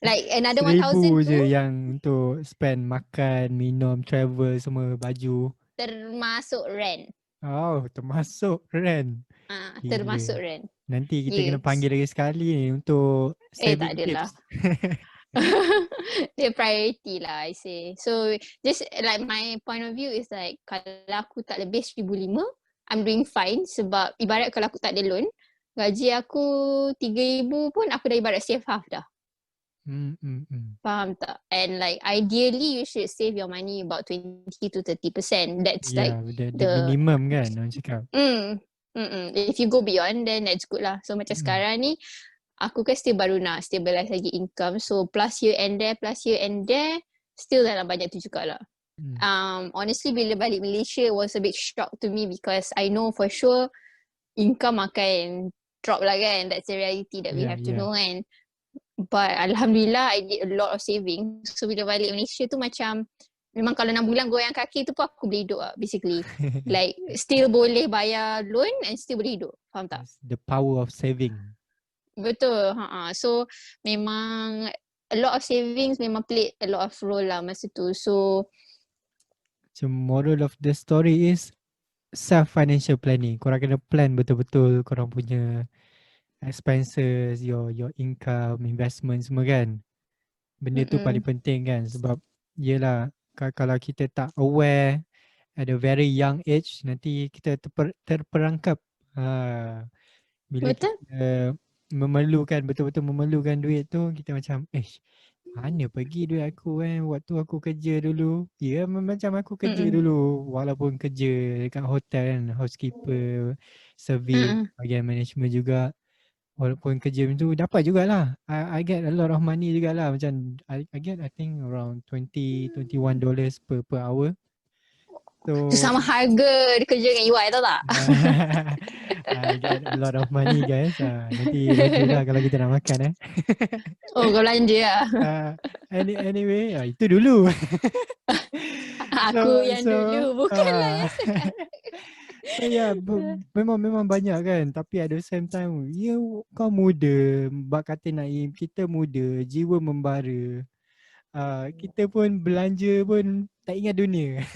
Like another 1,000 1,000 je tu yang untuk spend makan, minum, travel semua, baju. termasuk rent. Oh, termasuk rent. Termasuk rent. Nanti kita kena panggil lagi sekali ni untuk saving tak adalah. tips. Dia priority lah, I say. So just like my point of view is like, kalau aku tak lebih 1,500, I'm doing fine. Sebab ibarat kalau aku tak ada loan, gaji aku 3,000 pun aku dah ibarat save half dah. Faham tak? And like ideally you should save your money about 20 to 30%. That's like the minimum kan orang cakap. If you go beyond then that's good lah. So macam sekarang ni aku kan still baru nak stabilize lagi income. So plus here and there still dalam banyak tu jugalah. Honestly bila balik Malaysia was a big shock to me because I know for sure income akan drop lah kan. That's the reality that we have to know kan. But Alhamdulillah I did a lot of saving. So bila balik Malaysia tu macam memang kalau 6 bulan goyang kaki tu pun aku boleh hidup lah basically. Like still boleh bayar loan and still boleh hidup. Faham tak? The power of saving. Betul. So memang a lot of savings memang played a lot of role lah masa tu. So moral of the story is self financial planning. Korang kena plan betul-betul korang punya expenses, your income, investment semua kan. Benda tu paling penting kan sebab yelah kalau kita tak aware at a very young age nanti kita terperangkap bila betul? kita memerlukan betul-betul memerlukan duit tu kita macam mana pergi duit aku waktu aku kerja dulu. Ya macam aku kerja dulu walaupun kerja dekat hotel kan, housekeeper, service, bahagian management juga. Walaupun kerja macam tu dapat jugalah. I get a lot of money jugalah. Macam I get I think around $21 per hour. So sama harga kerja dengan EY tau tak? I get a lot of money guys. Nanti bagi lah kalau kita nak makan Oh kau belanja lah. Anyway itu dulu. Aku yang dulu bukanlah yang sekarang. So memang banyak kan. Tapi at the same time kau muda, Mbak kata Naim, kita muda, jiwa membara. Kita pun belanja pun tak ingat dunia.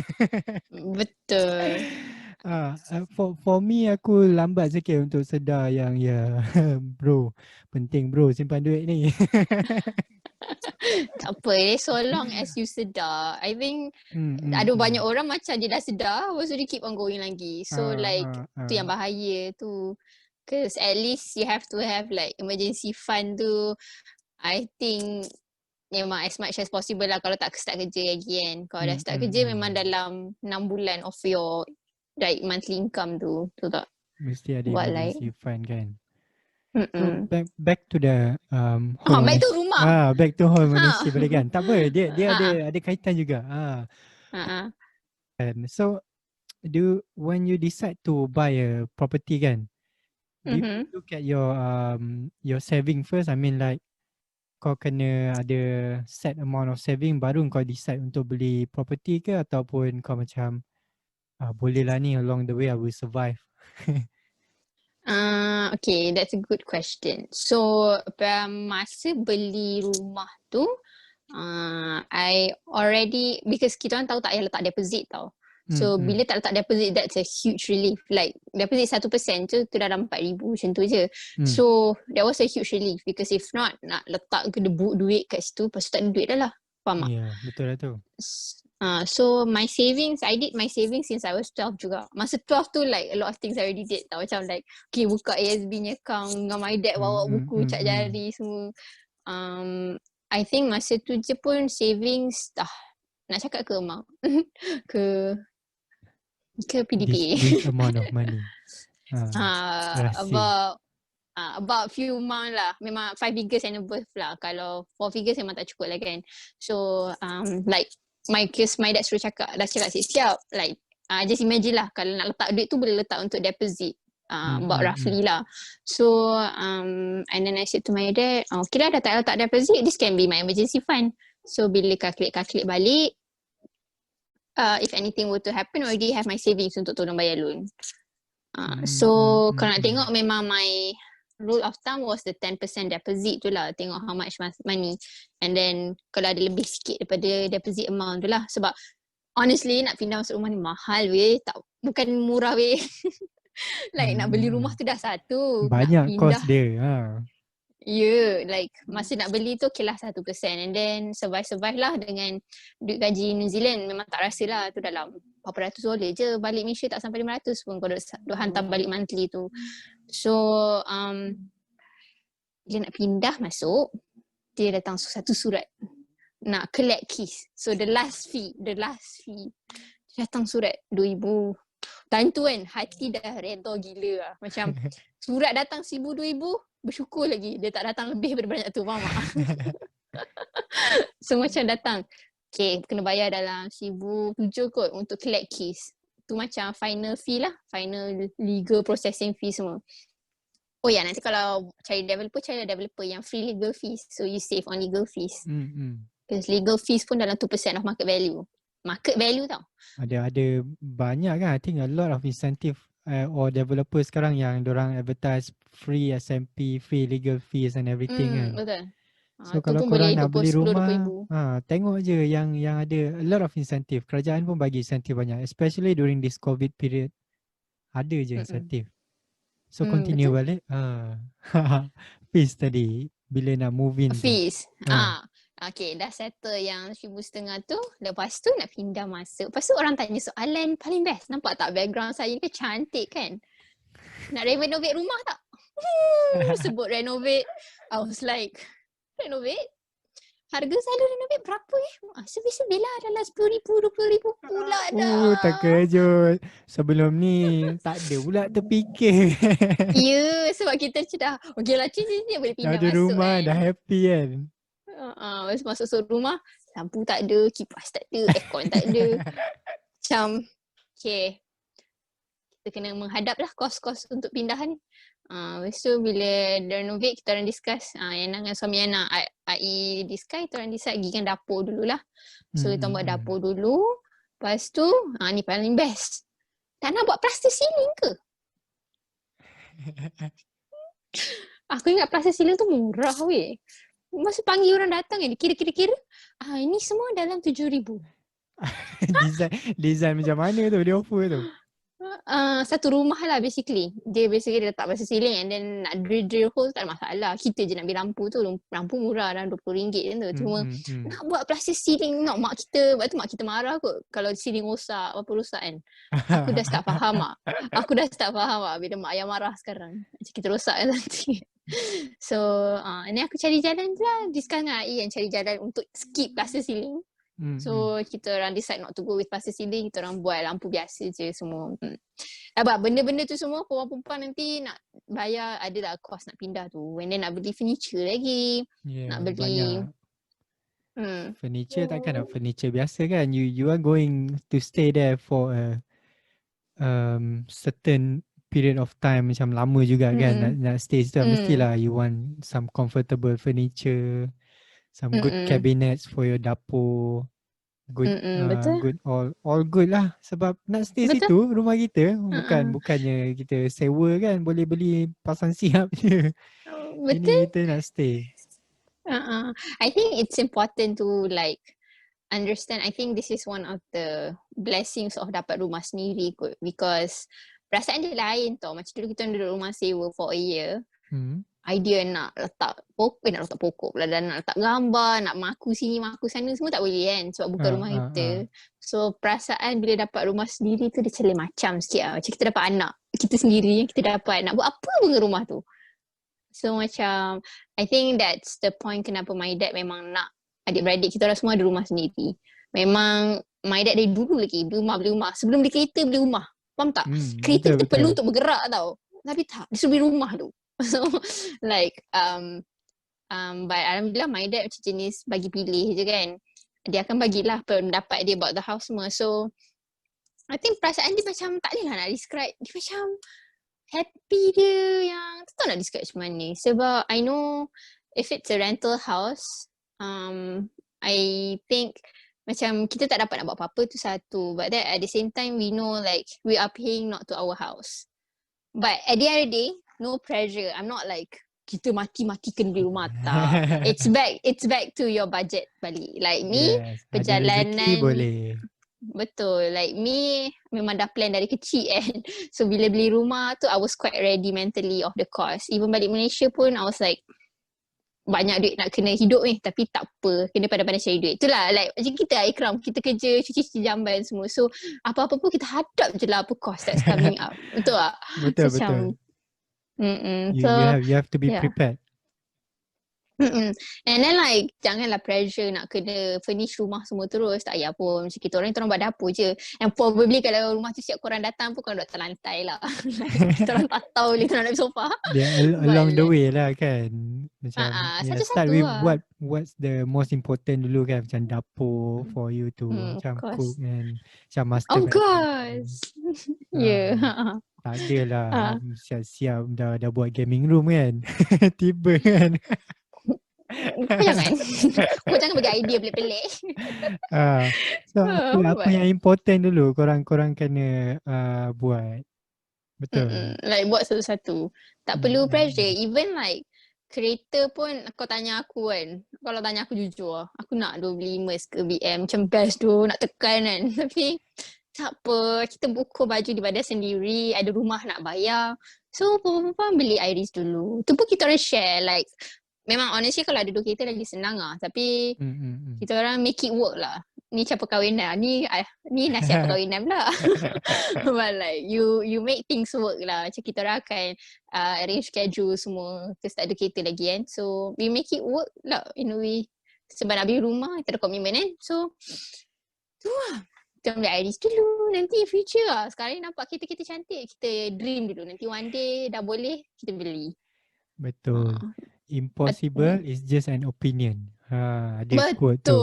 Betul. For me aku lambat sikit untuk sedar yang bro, penting bro simpan duit ni. Tak apa so long as you sedar. I think ada banyak orang macam dia dah sedar lepas tu dia keep on going lagi. So tu yang bahaya tu. Because at least you have to have like emergency fund tu. I think memang as much as possible lah kalau tak start kerja lagi kan. Kalau dah start kerja memang dalam 6 bulan of your like monthly income tu tak? Mesti ada buat emergency fund kan. So back to the back to rumah. Back to home ownership boleh kan? Tak apa, dia ada kaitan juga. And so when you decide to buy a property kan, do you look at your saving first? I mean like kau kena ada set amount of saving baru kau decide untuk beli property ke ataupun kau macam boleh lah ni along the way I will survive. Okay, that's a good question. So, masa beli rumah tu, I already, because kita orang tahu tak payah letak deposit tau. So, bila tak letak deposit, that's a huge relief. Like, deposit 1% tu dah dapat 4,000 macam tu je. So, that was a huge relief because if not, nak letak duit kat situ, lepas tu tak ada duit dah lah. Faham tak? Ya, betul lah tu. So my savings, I did my savings since I was 12 juga. Masa 12 tu like a lot of things I already did tau. Macam like okay buka ASB nya account dengan my dad bawa buku cap jari semua. I think masa tu je pun savings nak cakap ke amount ke PDP. This amount of money. About few amount lah. Memang 5 figures and above lah. Kalau 4 figures memang tak cukup lah kan. So like my dad suruh cakap siap like just imagine lah kalau nak letak duit tu boleh letak untuk deposit about roughly lah. So and then I said to my dad okay lah dah tak letak deposit, this can be my emergency fund. So bila calculate balik if anything were to happen already have my savings untuk tolong bayar loan. So kalau nak tengok memang my rule of thumb was the 10% deposit tu lah. Tengok how much money. And then kalau ada lebih sikit daripada deposit amount tu lah. Sebab honestly nak pindah masuk rumah ni mahal weh. Bukan murah weh. Like nak beli rumah tu dah satu. Banyak cost dia. Like masa nak beli tu okay lah 1%. And then survive lah dengan duit gaji New Zealand. Memang tak rasa lah tu dalam berapa ratus dolar je. Balik Malaysia tak sampai $500 pun kau duk hantar balik monthly tu. So dia nak pindah masuk, dia datang satu surat nak collect keys. So the last fee dia datang surat 2,000. Time tu kan hati dah redha gila lah. Macam surat datang 1,000-2,000, bersyukur lagi dia tak datang lebih daripada banyak tu, faham tak? So macam datang, okay, kena bayar dalam 1,007 kot untuk collect keys. Tu macam final fee lah, final legal processing fee semua. Oh ya, nanti kalau cari developer yang free legal fees. So you save on legal fees. Because legal fees pun dalam 2% of market value. Market value tau. Ada banyak kan, I think a lot of incentive or developer sekarang yang dorang advertise free SMP, free legal fees and everything kan. Betul. So Tu kalau pun boleh korang nak beli 10-20 rumah, ribu. tengok je yang ada a lot of incentive. Kerajaan pun bagi incentive banyak, especially during this COVID period. Ada je incentive. So continue Betul. balik. Fees tadi bila nak move in tu. Fees. Okay, dah settle yang 1,500 tu. Lepas tu nak pindah masuk. Lepas tu orang tanya soalan paling best. Nampak tak background saya ni kan cantik kan? Nak renovate rumah tak? Sebut renovate. I was like, renovate? Harga selalu renovate berapa Sebi-sebi lah dalam 10,000, 20,000 pula dah. Terkejut. Sebelum ni tak ada pula terfikir. Ya, sebab kita dah okay lah, cik boleh pindah dah ada masuk rumah, kan. dah happy kan. Masuk rumah, lampu tak ada, kipas tak ada, aircon tak ada. Macam, okay, kita kena menghadap lah kos-kos untuk pindahan. Lepas tu bila renovate, kita orang discuss. Yana dengan suami Yana, I discuss, kita orang decide gigan dapur dululah. So kita buat dapur dulu. Lepas tu, ni paling best. Tak nak buat plaster ceiling ke? Aku ingat plaster ceiling tu murah weh. Masa panggil orang datang kan, kira-kira. Ini semua dalam 7,000. Design macam mana tu dia offer tu? Satu rumah lah basically. Dia letak plaster ceiling and then nak drill hole tak ada masalah. Kita je nak beli lampu tu. Lampu murah dalam RM20 kan tu. Cuma nak buat plaster ceiling, nak mak kita. Lepas tu mak kita marah kot kalau ceiling rosak, apa rosak kan. Aku dah start faham bila mak ayah marah sekarang. Macam kita rosak kan nanti. So, ni aku cari jalan je lah. Discuss dengan Ai yang cari jalan untuk skip plaster ceiling. So kita orang decide not to go with plaster ceiling. Kita orang buat lampu biasa je semua. Benda-benda tu semua perempuan nanti nak bayar, adalah kos nak pindah tu. And then nak beli furniture lagi. Nak beli furniture takkan nak furniture biasa kan. You are going to stay there for a certain period of time, macam lama juga kan nak stay situ. Mestilah you want some comfortable furniture, some good cabinets for your dapur. Good, good, all good lah. Sebab nak stay situ, rumah kita. Bukannya kita sewa kan, boleh beli pasang siap je. Ini kita nak stay. I think it's important to like understand. I think this is one of the blessings of dapat rumah sendiri kot. Because perasaan dia lain tau. Macam dulu kita duduk rumah sewa for a year. Idea nak letak pokok pula, dan nak letak gambar, nak maku sini maku sana, semua tak boleh kan sebab bukan rumah kita. So perasaan bila dapat rumah sendiri tu dia macam macam sikit lah. Macam kita dapat anak kita sendiri, kita dapat nak buat apa pun dengan rumah tu. So macam I think that's the point kenapa my dad memang nak adik-beradik kita orang semua ada rumah sendiri. Memang my dad dari dulu lagi beli rumah. Sebelum beli kereta beli rumah. Faham tak? Kereta kita perlu untuk bergerak tau. Tapi tak, dia suruh beli rumah tu. So like but alhamdulillah my dad macam jenis bagi pilih je kan. Dia akan bagilah pendapat dia about the house semua. So I think perasaan dia macam tak boleh nak describe. Dia macam happy dia yang tak tahu nak describe macam mana. Sebab I know if it's a rental house, I think macam kita tak dapat nak buat apa-apa tu satu. But then at the same time we know like we are paying not to our house. But at the end of the day, no pressure. I'm not like kita mati-mati kena beli rumah tak. It's back to your budget balik. Like me, perjalanan boleh. Betul. Like me memang dah plan dari kecil kan. So bila beli rumah tu I was quite ready mentally of the cost. Even balik Malaysia pun I was like banyak duit nak kena hidup ni, tapi tak apa, kena pandai-pandai cari duit. Itulah like macam kita Ikram, kita kerja cuci-cuci jamban semua. So apa-apa pun kita hadap je lah apa cost that's coming up. Betul tak? Betul. You So you have to be yeah. prepared. And then like janganlah pressure nak kena furnish rumah semua terus. Tak payah pun. Macam kita orang buat dapur je. And probably kalau rumah tu siap korang datang pun korang duduk atas lantai lah. Like, kita orang tak tahu boleh turun dari sofa. Dia But along the like, way lah kan. Macam start satu-satu with lah. what's the most important dulu kan. Macam dapur for you to Of macam cook course. and macam master Of bedroom. course. Ah, Yeah. tak adalah Ah. siap-siap dah buat gaming room kan. Tiba kan. Kau jangan. Kau jangan bagi idea pelik-pelik. So apa But yang important dulu korang kena buat. Betul. like buat satu-satu. Tak perlu pressure. Mm. Even like kereta pun kau tanya aku kan. Kalau tanya aku jujur, aku nak 25 ke BM. Macam best tu nak tekan kan. Tapi tak apa. Kita buku baju di badan sendiri. Ada rumah nak bayar. So perempuan beli Iris dulu. Tu pun kita orang share. Like memang honestly kalau ada dua kereta lagi senang lah. Tapi kita orang make it work lah. Ni macam perkahwinan. Ni nasihat perkahwinan pula. But like you make things work lah. Macam kita orang akan arrange schedule semua. Terus tak ada kereta lagi kan. So we make it work lah in a way. Sebab nak beli rumah, kita ada komitmen kan. So tu lah. Kita ambil Iris dulu. Nanti future lah. Sekarang ni nampak kereta-kereta cantik. Kita dream dulu. Nanti one day dah boleh, kita beli. Betul. Impossible is just an opinion. Ada quote tu.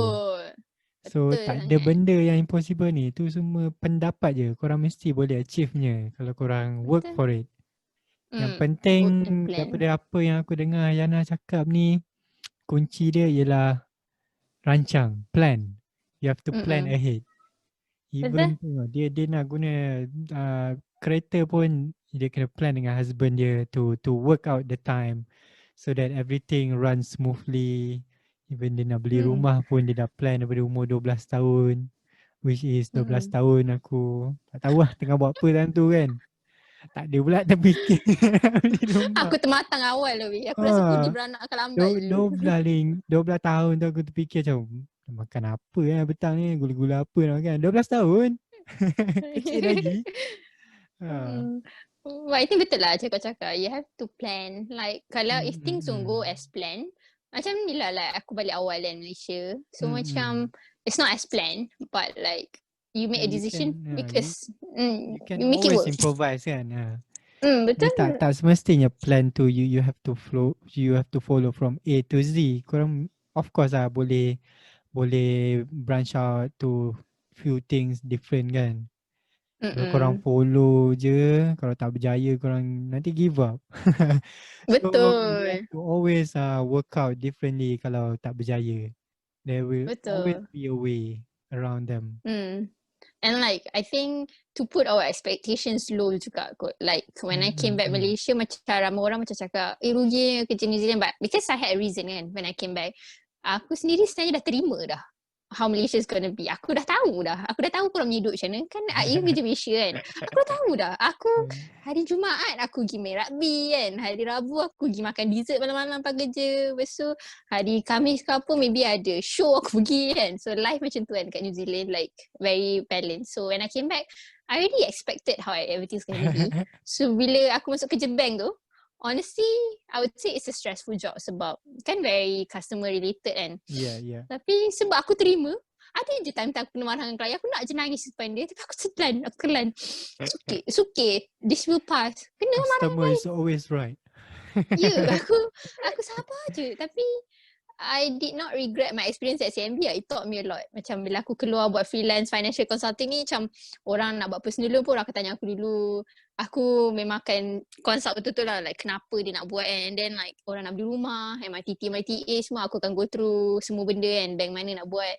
So Betul tak ada sangat. benda yang impossible ni. Tu semua pendapat je. Korang mesti boleh achieve-nya kalau korang work for it. Yang penting daripada apa yang aku dengar Yana cakap ni, kunci dia ialah rancang, plan. You have to plan ahead. Even dia nak guna kereta pun dia kena plan dengan husband dia to work out the time so that everything runs smoothly. Even dia nak beli rumah pun dia dah plan daripada umur 12 tahun, which is 12 tahun aku tak tahu lah tengah buat apa time tu kan. Tak ada pula terfikir beli rumah. Aku termatang awal lebih. Aku rasa pudi beranak akan lambat je. 12 tahun tu aku terfikir macam makan apa petang ni, gula-gula apa nak makan. 12 tahun. Kecil lagi. But I think betul lah cakap cakap. You have to plan. Like kalau if things don't go as planned, macam ni lah like aku balik awal kan Malaysia. So macam it's not as planned but like you make a decision because you can you make it always work. improvise kan. Betul. Dia tak semestinya plan tu you have to follow from A to Z. Korang of course lah boleh branch out to few things different kan. Kalau korang follow je, kalau tak berjaya korang nanti give up. So you have to always work out differently kalau tak berjaya. There will always be a way around them. And like I think to put our expectations low juga kot. Like when I came back Malaysia, macam ramai orang macam cakap rugi kerja New Zealand. But because I had a reason kan when I came back, aku sendiri sebenarnya dah terima dah how Malaysia is gonna be. Aku dah tahu korang punya hidup macam mana. Kan you kerja Malaysia kan. Aku dah tahu dah. Aku hari Jumaat aku pergi main rugby kan. Hari Rabu aku pergi makan dessert malam-malam pagi kerja. Lepas tu hari Khamis ke apa maybe ada show aku pergi kan. So life macam tu kan kat New Zealand, like very balanced. So when I came back, I already expected how everything's gonna be. So bila aku masuk kerja bank tu, honestly, I would say it's a stressful job sebab kan very customer related kan. Yeah. Tapi sebab aku terima, ada je time aku kena marah dengan klien, aku nak je nangis depan dia. Tapi aku telan. It's okay. This will pass. Kena marah Customer is always right. Aku sabar je. Tapi I did not regret my experience at CMB. It taught me a lot. Macam bila aku keluar buat freelance financial consulting ni, macam orang nak buat personal loan pun orang akan tanya aku dulu. Aku memang akan consult betul-betul lah like kenapa dia nak buat kan. And then like orang nak beli rumah, MITT, MITA semua aku akan go through semua benda kan. Bank mana nak buat.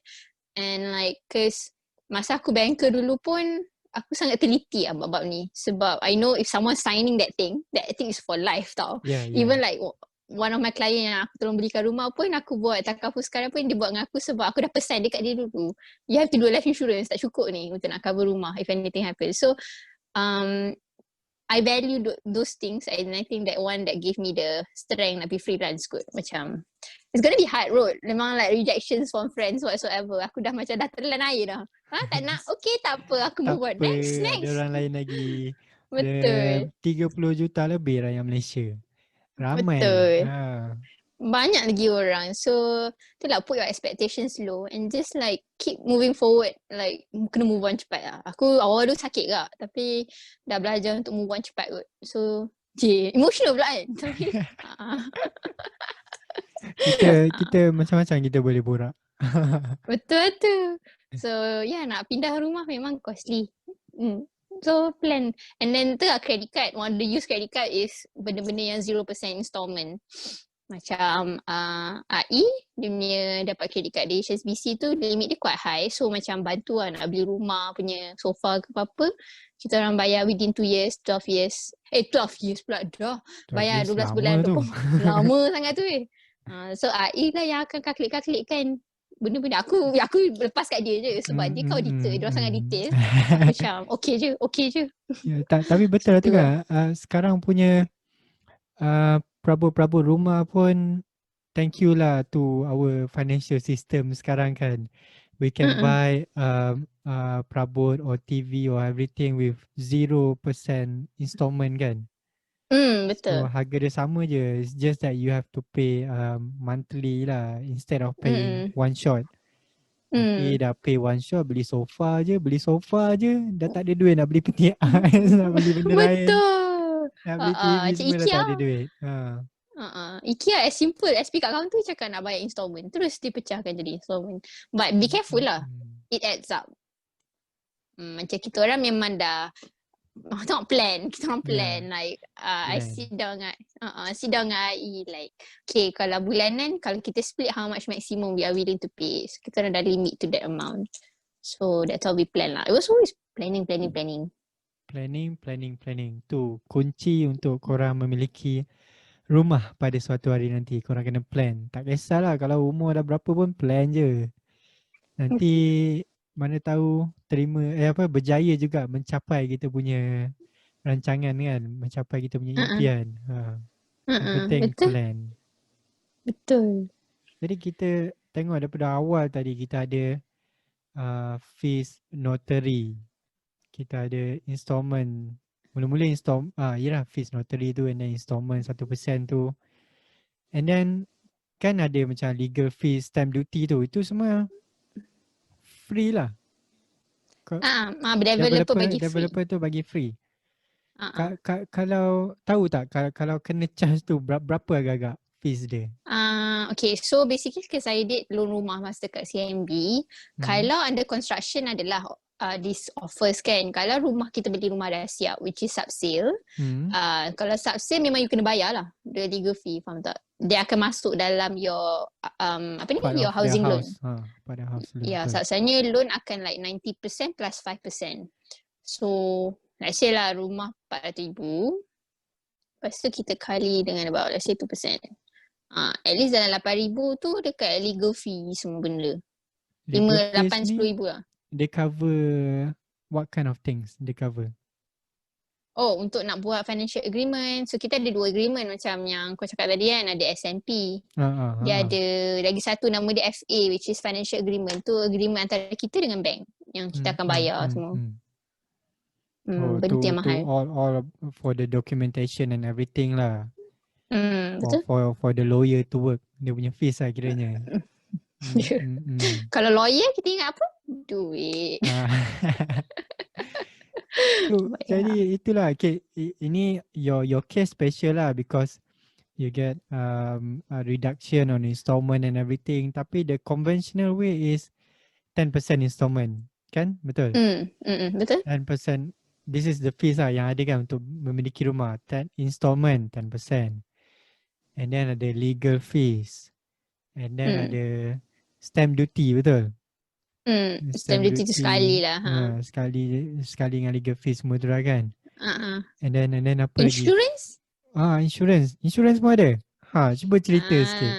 And like cause masa aku banker dulu pun aku sangat teliti lah bab ni. Sebab I know if someone signing that thing is for life tau. Yeah. Even like one of my client yang aku tolong belikan rumah pun aku buat takaful sekarang pun dia buat dengan aku sebab aku dah pesan dekat dia dulu. You have to do life insurance, tak cukup ni untuk nak cover rumah if anything happens. So I value those things and I think that one that give me the strength nak be freelance kot. Macam it's gonna be hard road. Memang like rejections from friends whatsoever. Aku dah macam dah telan air dah. Tak nak? Okay tak apa. Aku mau buat next. Ada orang lain lagi Ada Betul. 30 juta lebih rakyat Malaysia. Ramai. Betul. Banyak lagi orang. So, itulah put your expectations low and just like keep moving forward. Like, kena move on cepat lah. Aku awal tu sakit kak. Tapi dah belajar untuk move on cepat kot. So, emotional pula kan. Tapi, Kita macam-macam kita boleh borak. betul tu. So, nak pindah rumah memang costly. So, plan. And then tu lah credit card. One of the use credit card is benda-benda yang 0% installment. Macam AI, dia punya dapat credit card di HSBC tu, limit dia quite high. So, macam bantu lah nak beli rumah punya sofa ke apa-apa. Kita orang bayar within 2 years, 12 years. 12 years pula dah. Bayar 12 bulan. Tu. Lama sangat tu so, AI lah yang akan kalkulate-kalkulatkan benda-benda. Aku lepas kat dia je sebab dia kau detail, dia sangat detail. Aku macam okay je. Ya, tapi betul lah tu kan. Sekarang punya perabot-perabot rumah pun thank you lah to our financial system sekarang kan. We can buy perabot or TV or everything with 0% installment kan. Betul. So harga dia sama je. It's just that you have to pay monthly lah instead of paying one shot. Nanti dah pay one shot, beli sofa je. Dah tak ada duit nak beli peti ais, nak beli benda lain. Nak beli TV semua dah tak ada duit. IKEA as simple as pick up counter cakap nak bayar installment. Terus dipecahkan jadi installment. But be careful lah. It adds up. Macam kita orang memang dah kita orang plan like I sit down dengan AI like okay, kalau bulanan kalau kita split how much maximum we are willing to pay, so kita orang dah limit to that amount. So that's how we plan lah. It was always planning. Tu kunci untuk korang memiliki rumah pada suatu hari nanti. Korang kena plan. Tak kisahlah kalau umur dah berapa pun plan je. Nanti mana tahu berjaya juga mencapai kita punya rancangan kan, mencapai kita punya impian. Yang penting Betul. plan. Betul. Jadi kita tengok daripada awal tadi kita ada fees notary. Kita ada installment. Mula-mula fees notary tu and then installment 1% tu. And then kan ada macam legal fees, stamp duty tu. Itu semua free lah. Developer tu bagi free. Kalau tahu tak kalau kena charge tu berapa agak-agak fees dia? Okay, so basically saya did loan rumah masa kat CIMB. Kalau under construction adalah this offers kan. Kalau rumah kita beli rumah dah siap, which is subsale. Kalau subsale memang you kena bayar lah the legal fee, faham tak? Dia akan masuk dalam your your housing loan. Pada house loan. Ya, selalunya loan akan like 90% plus 5%. So, let's say lah rumah 400,000. Lepas tu kita kali dengan about let's say 2%. At least dalam 8,000 tu dekat legal fee semua benda. 5, 8, 10,000 lah. They cover what kind of things they cover? Untuk nak buat financial agreement. So kita ada 2 agreement macam yang kau cakap tadi kan. Ada S&P. Dia ada lagi satu nama dia FA, which is financial agreement. Tu agreement antara kita dengan bank yang kita akan bayar semua. Benda yang mahal. All for the documentation and everything lah. Betul. For the lawyer to work. Dia punya fees lah kiranya. Kalau lawyer kita ingat apa? Duit. Jadi itulah ini your case special lah because you get a reduction on installment and everything. Tapi the conventional way is 10% installment. Kan? Betul? Betul. 10%. This is the fees lah yang ada kan untuk memiliki rumah. 10 installment 10%. And then ada legal fees. And then ada stamp duty, betul? Stamp duty tu sekali lah. Sekali dengan legal fees semua tu lah kan? And then apa Insurance? lagi? Insurance pun ada? Cuba cerita sikit.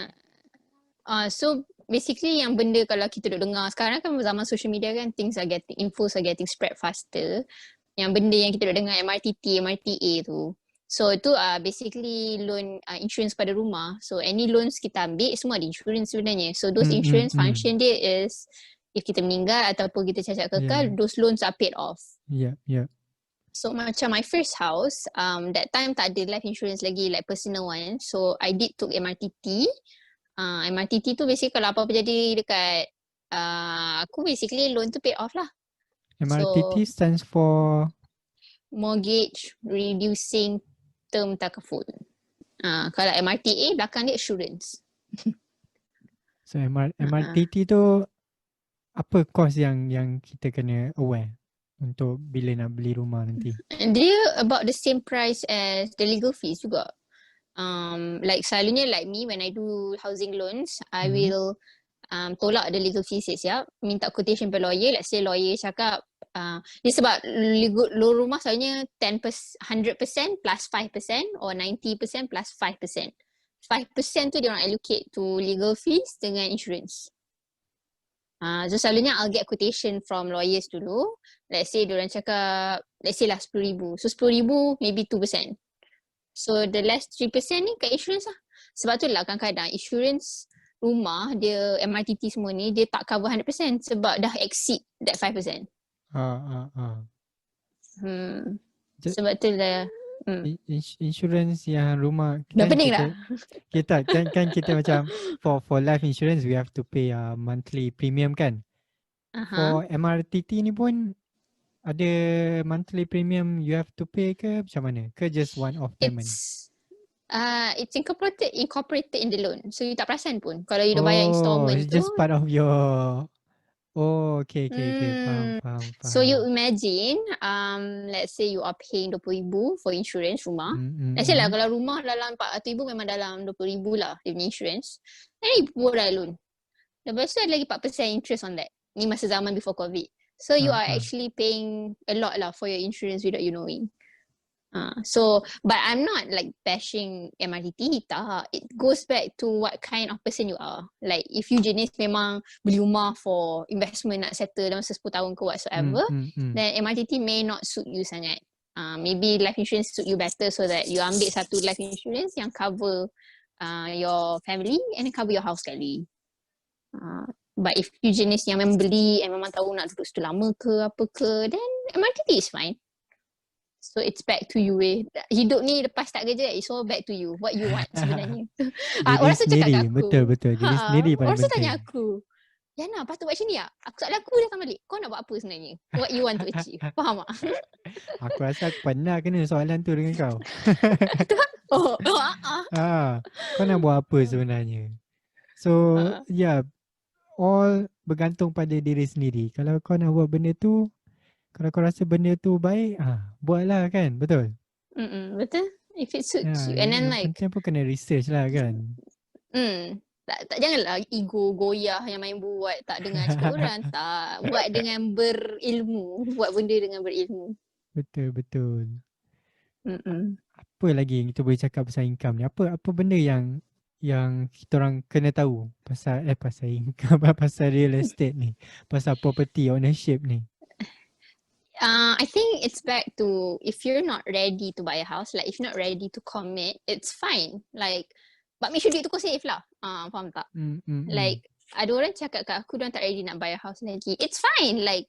So basically yang benda kalau kita duk dengar sekarang kan zaman social media kan, infos are getting spread faster. Yang benda yang kita duk dengar MRTT, MRTA tu. So itu basically loan insurance pada rumah. So any loans kita ambil semua ada insurance sebenarnya. So those insurance function dia is if kita meninggal ataupun kita cacat kekal, those loans are paid off. Yeah. So macam my first house, that time tak ada life insurance lagi, like personal one. So I did took MRTT. MRTT tu basically kalau apa-apa jadi dekat aku basically loan tu paid off lah. MRTT So stands for mortgage reducing term takaful. Kalau MRTA belakang dia assurance. so MRTT tu apa cost yang kita kena aware untuk bila nak beli rumah nanti? Dia about the same price as the legal fees juga. Like selalunya like me when I do housing loans, I will tolak the legal fees siap, minta quotation per lawyer. Let's say lawyer cakap dia sebab loan rumah selalunya 100% plus 5% or 90% plus 5%. 5% tu dia orang allocate to legal fees dengan insurance. So selalunya I'll get quotation from lawyers dulu. Let's say diorang cakap, let's say lah 10,000. So 10,000 maybe 2%. So the last 3% ni kat insurance lah. Sebab tu lah kadang-kadang insurance rumah dia MRTT semua ni dia tak cover 100% sebab dah exceed that 5%. Sebab tu lah Insurance yang rumah dah kan pening dah. kita kan kita macam for life insurance we have to pay monthly premium kan. For MRTT ni pun ada monthly premium you have to pay ke macam mana? Ke just one off payment? It's incorporated in the loan. So you tak perasan pun kalau you dah bayar installment it's tu. just part of your okay. Faham. So you imagine, let's say you are paying 20,000 for insurance rumah. Let's say lah kalau rumah dalam 400,000 memang dalam 20,000 lah dia punya insurance. Then you borrow loan. Lepas tu ada lagi 4% interest on that. Ni masa zaman before COVID. So you are actually paying a lot lah for your insurance without you knowing. But I'm not like bashing MRTT, tak. It goes back to what kind of person you are. Like if you jenis memang beli rumah for investment nak settle dalam 10 tahun ke whatsoever, then MRTT may not suit you sangat. Maybe life insurance suit you better so that you ambil satu life insurance yang cover your family and cover your house sekali. But if you jenis yang memang beli and memang tahu nak duduk situ lama ke apa ke, then MRTT is fine. So it's back to you hidup ni lepas tak kerja, it's all back to you. What you want sebenarnya. Orang tu cakap kat aku. Betul. Diri sendiri paling orang tu penting. tanya aku, Yana, patut buat macam ni tak? Soalan aku datang balik. Kau nak buat apa sebenarnya? What you want to achieve? Faham tak? Aku rasa aku pernah kena soalan tu dengan kau. Kau nak buat apa sebenarnya? So all bergantung pada diri sendiri. Kalau kau nak buat benda tu, kalau kau rasa benda tu baik, buatlah kan, betul? Betul. If it suits you. And then like penting pun kena research lah kan. Tak janganlah ego goyah yang main buat tak dengar cakap orang. Tak, buat dengan berilmu. Buat benda dengan berilmu. Betul. Apa lagi yang kita boleh cakap pasal income ni? Apa benda yang kita orang kena tahu pasal income, pasal real estate ni, pasal property ownership ni? I think it's back to if you're not ready to buy a house, like if you're not ready to commit, it's fine. Like, but make sure duit tu kau save lah. Faham tak? Like, ada orang cakap kat aku, diorang tak ready nak buy a house lagi. It's fine. Like,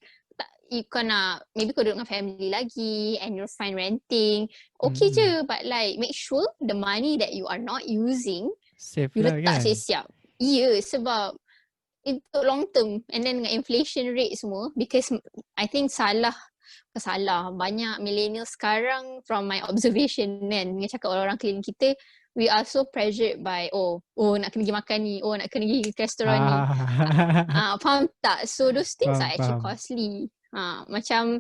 kau nak, maybe kau duduk dengan family lagi and you're fine renting. Okay je. But like, make sure the money that you are not using, save you lah letak kan? siap. Ya, sebab untuk long term and then dengan inflation rate semua, because I think banyak millennial sekarang from my observation kan, dengan cakap orang-orang keliling kita, we are so pressured by nak kena pergi makan ni, nak kena pergi ke restoran ni. Faham tak? So those things are actually costly. Macam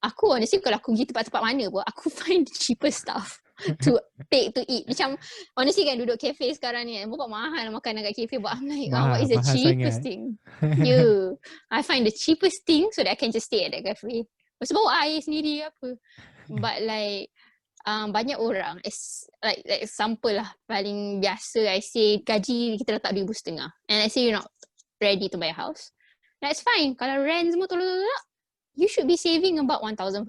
aku honestly kalau aku pergi tempat-tempat mana pun, aku find the cheapest stuff to take to eat. Macam honestly kan duduk cafe sekarang ni, bukan mahal makanan kat cafe, but I'm like, what is the cheapest thing? I find the cheapest thing so that I can just stay at that cafe. Lepas tu bawa air sendiri apa. But like banyak orang, like example lah, paling biasa I say gaji kita letak RM2,500 and I say you're not ready to buy a house. That's fine. Kalau rent semua tolak, you should be saving about 1,500.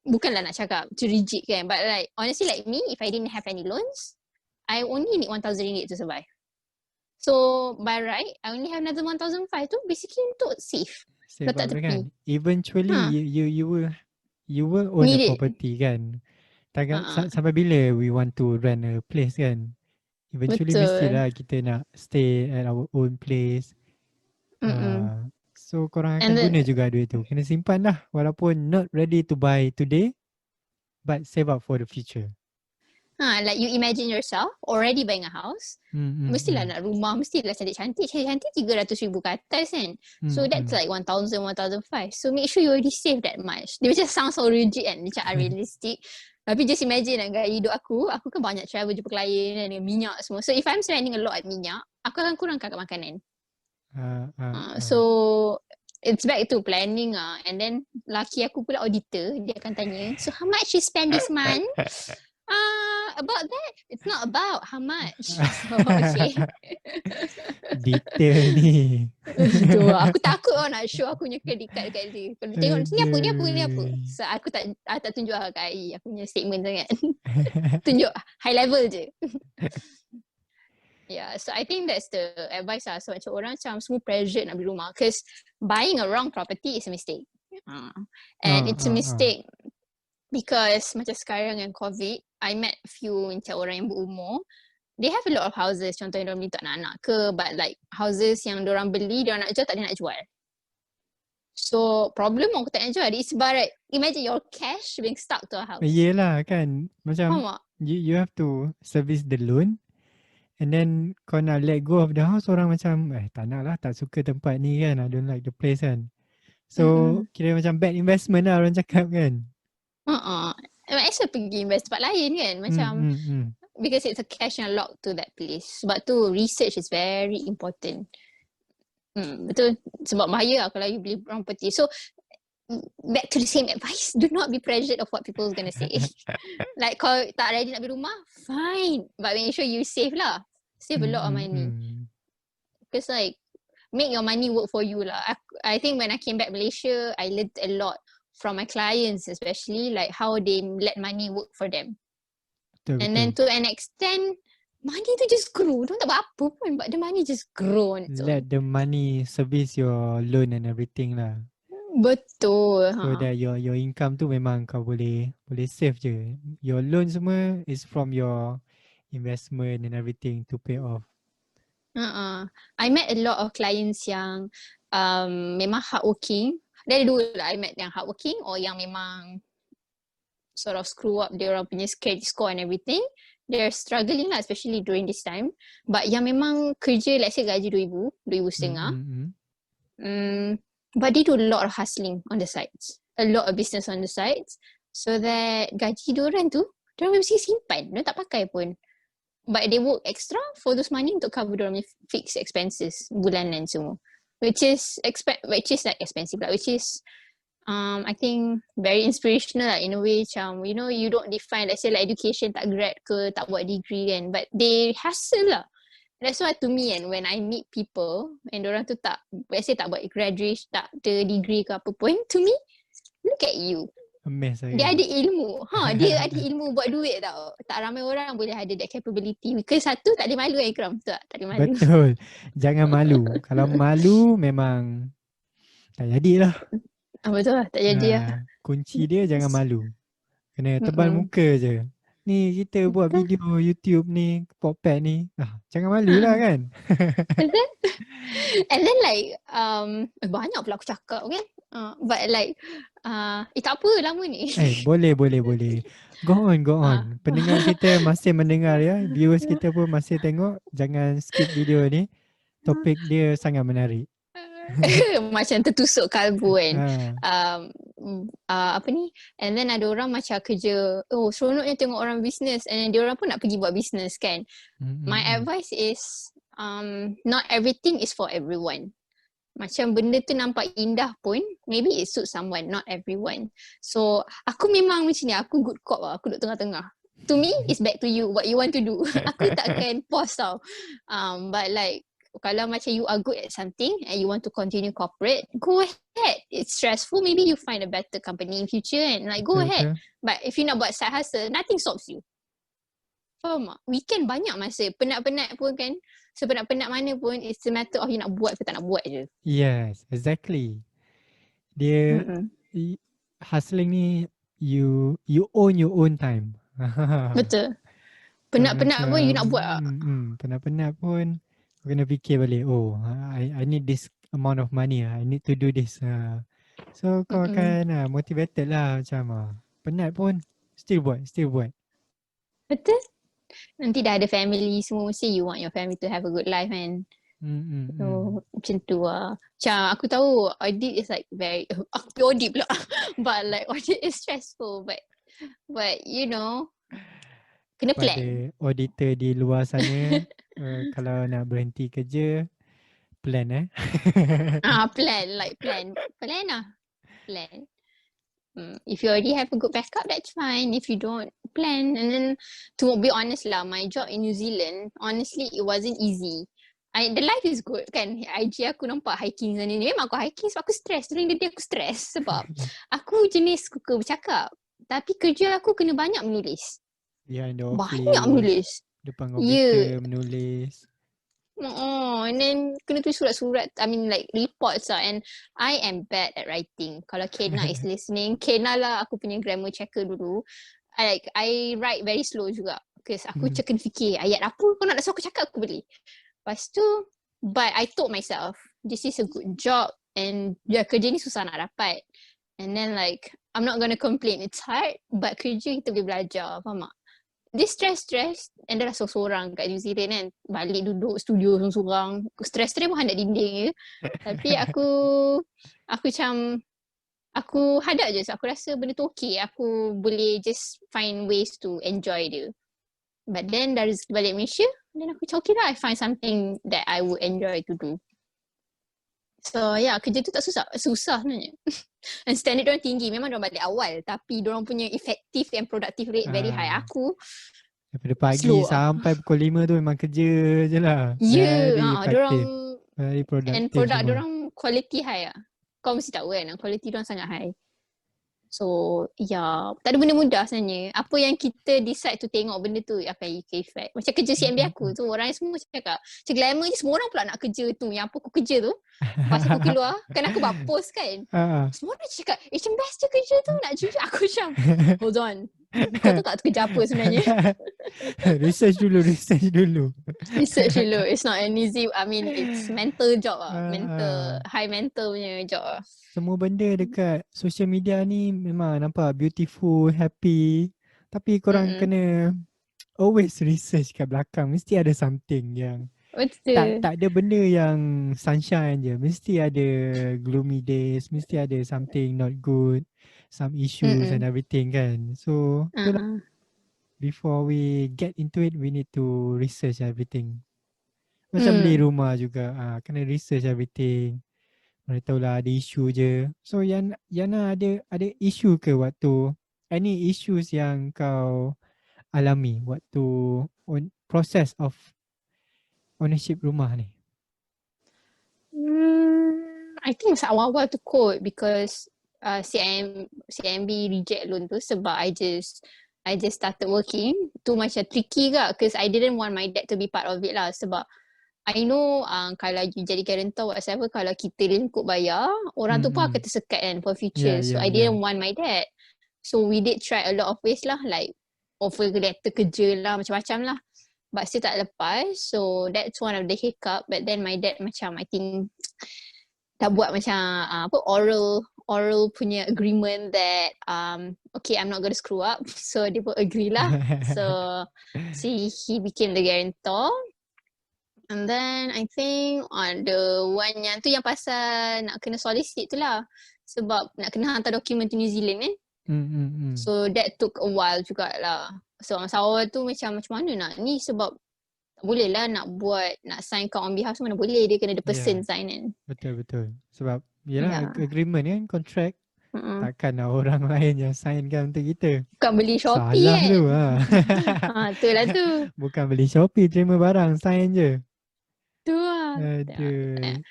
Bukanlah nak cakap too rigid kan, but like honestly like me, if I didn't have any loans, I only need RM1,000 to survive. So by right, I only have another 1,500 tu basically untuk save. Letak tepi kan? Eventually you will own a Need it. property kan. Uh-uh. Sampai bila we want to rent a place kan. Eventually Betul. mestilah kita nak stay at our own place. Mm-mm. So korang akan And then guna juga duit tu. Kena simpan lah walaupun not ready to buy today but save up for the future. like you imagine yourself already buying a house. Mestilah nak rumah, mestilah cantik-cantik. Cantik-cantik 300,000 ke atas kan. So that's like 1,000, 1,500. So make sure you already save that much. Dia macam sound so rigid kan, macam unrealistic. Tapi just imagine lah gaya hidup aku kan banyak travel jumpa klien kan, dengan minyak semua. So if I'm spending a lot at minyak, aku akan kurangkan kat makanan. So it's back to planning and then laki aku pula auditor, dia akan tanya, so how much you spend this month? About that, it's not about how much. So okay. Detail ni. Tu aku takut nak show aku punya credit card dekat dia. Kalau dia tengok ni apa. So aku tak tunjuk lah kat AI aku punya statement sangat. Tunjuk high level je. Yeah, so I think that's the advice lah. So macam orang macam semua pressure nak beli rumah, because buying a wrong property is a mistake. And it's a mistake because macam sekarang dengan COVID, I met few macam orang yang berumur. They have a lot of houses, contohnya diorang beli untuk anak-anak ke, but like houses yang diorang beli, diorang nak jual, tak ada nak jual. So problem aku tak nak jual, it's about imagine your cash being stuck to a house. Yelah kan, macam you have to service the loan. And then kau nak let go of the house, orang macam tak nak lah, tak suka tempat ni kan, I don't like the place kan. So kira macam bad investment lah orang cakap kan. Actually pergi invest tempat lain kan, macam because it's a cash yang locked to that place. Sebab tu research is very important. Betul, sebab bahaya lah kalau you beli property. So back to the same advice, do not be pressured of what people is gonna say. Like kau tak ready nak beli rumah, fine, but make sure you save lah. Save a lot of money. Because like make your money work for you lah. I think when I came back Malaysia, I learned a lot from my clients, especially like how they let money work for them. And then to an extent, money tu just grow. Don't tak buat apa pun, but the money just grow on its own. Let the money service your loan and everything lah. Betul. So that your income tu memang kau boleh save je. Your loan semua is from your investment and everything to pay off. I met a lot of clients yang memang hardworking. Dari dulu lah I met yang hardworking or yang memang sort of screw up dia orang punya credit score and everything. They're struggling lah, especially during this time. But yang memang kerja, let's say gaji 2,000, 2,500. But they do a lot of hustling on the sides. A lot of business on the sides. So that gaji diorang tu, diorang mesti simpan. Diorang tak pakai pun. But they work extra for those money untuk cover diorang punya fixed expenses bulanan semua. Which is like expensive lah. Which is I think very inspirational lah in a way. Macam, you know, you don't define, let's say like education tak grad ke, tak buat degree kan. But they hustle lah. That's why to me and when I meet people and diorang tu tak, let's say tak buat graduate, tak ada degree ke apa pun, to me, look at you. Dia ada ilmu. Dia ada ilmu buat duit tau. Tak ramai orang boleh ada that capability. Because satu, tak ada malu kan Ikram? Betul tak? Tak ada malu. Betul. Jangan malu. Kalau malu memang tak jadilah. Betul lah. Tak jadi lah. Kunci dia jangan malu. Kena tebal muka je. Ni kita buat video YouTube ni, PodPet ni. Jangan malu lah kan. And then like banyak pula aku cakap kan. But like tak apa lama ni. Boleh. Go on. Pendengar kita masih mendengar ya. Viewers kita pun masih tengok. Jangan skip video ni. Topik dia sangat menarik. Macam tertusuk kalbu kan. Apa ni, and then ada orang macam kerja, seronoknya tengok orang business, and then dia orang pun nak pergi buat business kan. My advice is not everything is for everyone. Macam benda tu nampak indah pun, maybe it suits someone, not everyone. So aku memang macam ni, aku good cop lah, aku duduk tengah-tengah. To me, it's back to you, what you want to do. Aku takkan pause tau. But like kalau macam you are good at something and you want to continue corporate, go ahead. It's stressful, maybe you find a better company in future and like go ahead. But if you nak buat side hustle, nothing stops you. Faham tak? Weekend banyak masa. Penat-penat pun kan, sepenat-penat mana pun, it's a matter of you nak buat ke tak nak buat je. Yes, exactly. Dia hustling ni you own your own time. Betul. So Penat-penat pun you macam nak buat tak? penat-penat pun kau kena fikir balik, oh I need this amount of money, I need to do this. So kau Mm-mm. akan motivated lah macam penat pun still buat. Betul. Nanti dah ada family semua, mesti you want your family to have a good life kan. Hmm. So macam tu lah. Macam aku tahu audit is like very aku audit pula. But like audit is stressful, but you know, kena Pada plan. auditor di luar sana, kalau nak berhenti kerja, plan Plan lah. Plan. If you already have a good backup, that's fine. If you don't, plan. And then to be honest lah, my job in New Zealand, honestly, it wasn't easy. The life is good kan. IG aku nampak hiking sana ni. Memang aku hiking sebab aku stress. During the day aku stress sebab aku jenis suka bercakap. Tapi kerja aku kena banyak menulis. behind the Banyak office, menulis. depan Ya. komputer menulis. And then kena tulis surat-surat, I mean like reports lah. And I am bad at writing. Kalau Kena is listening, Kena lah aku punya grammar checker dulu. I write very slow juga. Because aku kena fikir ayat apa kau nak suruh aku cakap aku boleh. Lepas tu, but I told myself, this is a good job and kerja ni susah nak dapat. And then like, I'm not gonna complain, it's hard, but kerja kita boleh belajar, faham tak? Dia stress and dia dah seorang kat New Zealand kan. Balik duduk studio seorang. Stress pun hadap dinding je. Tapi aku macam, aku hadap je. So, aku rasa benda tu okay. Aku boleh just find ways to enjoy dia. But then dari balik Malaysia, then aku macam okay lah, I find something that I would enjoy to do. So yeah, kerja tu tak susah sebenarnya. And standard diorang tinggi. Memang diorang balik awal. Tapi diorang punya effective and productive rate very high. Aku daripada pagi slow sampai pukul 5 tu memang kerja je lah. Ya, Very diorang effective, very and productive produk semua. diorang quality high lah. Kau mesti tahu kan, quality diorang sangat high. So, ya, tak ada benda mudah sebenarnya. Apa yang kita decide to tengok benda tu akan effect. Macam kerja CMB aku tu, orang semua cakap, macam glamour je semua orang pula nak kerja tu. Yang apa aku kerja tu, pas aku keluar, kan aku buat post kan. Semua orang cakap, macam best je kerja tu, nak jujur. Aku macam, hold on. Kau tahu tak tu kerja apa sebenarnya? Research dulu. Research dulu. It's not an easy, I mean, it's mental job lah. High mental punya job lah. Semua benda dekat social media ni memang nampak beautiful, happy. Tapi korang kena always research kat belakang. Mesti ada something yang Betul. tak ada benda yang sunshine je. Mesti ada gloomy days. Mesti ada something not good. Some issues and everything kan. So itulah. Before we get into it, we need to research everything. Macam beli rumah juga, kena research everything. Mana tahulah ada isu je. So Yana ada isu ke waktu, any issues yang kau alami waktu process of ownership rumah ni? I think masa awal-awal tu kot because CIMB reject loan tu sebab I just started working. Tu macam tricky ke because I didn't want my dad to be part of it lah sebab I know kalau you jadi guarantor whatever, kalau kita lingkup bayar, orang tu pun akan tersekat kan for future. So I didn't want my dad. So we did try a lot of ways lah, like offer letter kerja lah, macam-macam lah. But still tak lepas. So that's one of the hiccup. But then my dad macam, I think dah buat macam oral punya agreement that okay, I'm not going to screw up. So dia pun agree lah. So he became the guarantor. And then I think the one yang tu yang pasal nak kena solicit tu lah. Sebab nak kena hantar dokumen to New Zealand kan. So that took a while jugalah. So masa awal tu macam mana nak ni sebab tak boleh lah nak sign count on behalf mana boleh, dia kena the person sign kan. Betul. Sebab yelah agreement kan, contract. Takkan lah orang lain yang sign kan untuk kita. Bukan beli Shopee salah kan. Tu Itulah tu. Bukan beli Shopee, terima barang, sign je. Tu lah. Aduh.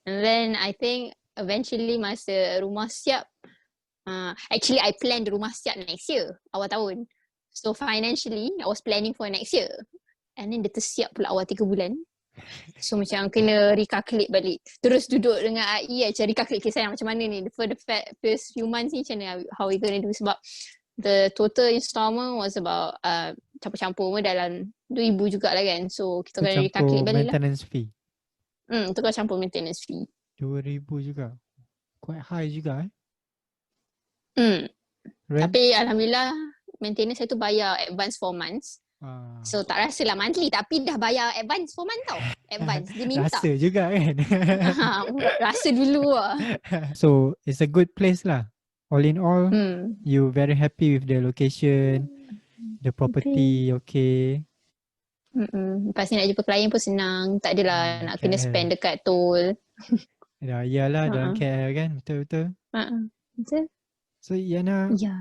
And then I think eventually masa rumah siap, actually I planned the rumah siap next year, awal tahun. So financially I was planning for next year. And then dia tersiap pula awal 3 bulan. So macam kena recalculate balik. Terus duduk dengan AI macam recalculate kisah yang macam mana ni. For the first few months ni macam mana, how we gonna do. Sebab the total installment was about campur-campur pun dalam 2,000 jugalah kan. So kita kena recalculate Campur balik lah. maintenance fee. Tukar campur maintenance fee. 2,000 juga. Quite high juga Hmm. Rent? Tapi alhamdulillah maintenance saya tu bayar advance 4 months. Ah. So tak rasa lah monthly tapi dah bayar advance 4 months tau. Advance dia minta. Rasa juga kan. Rasa dulu lah. So it's a good place lah. All in all, you very happy with the location, the property, okay. Lepas ni nak jumpa klien pun senang. Tak adalah nak kena KL. spend dekat tol. Yalah dalam KL kan. Betul-betul. Betul? So Yana, Ya.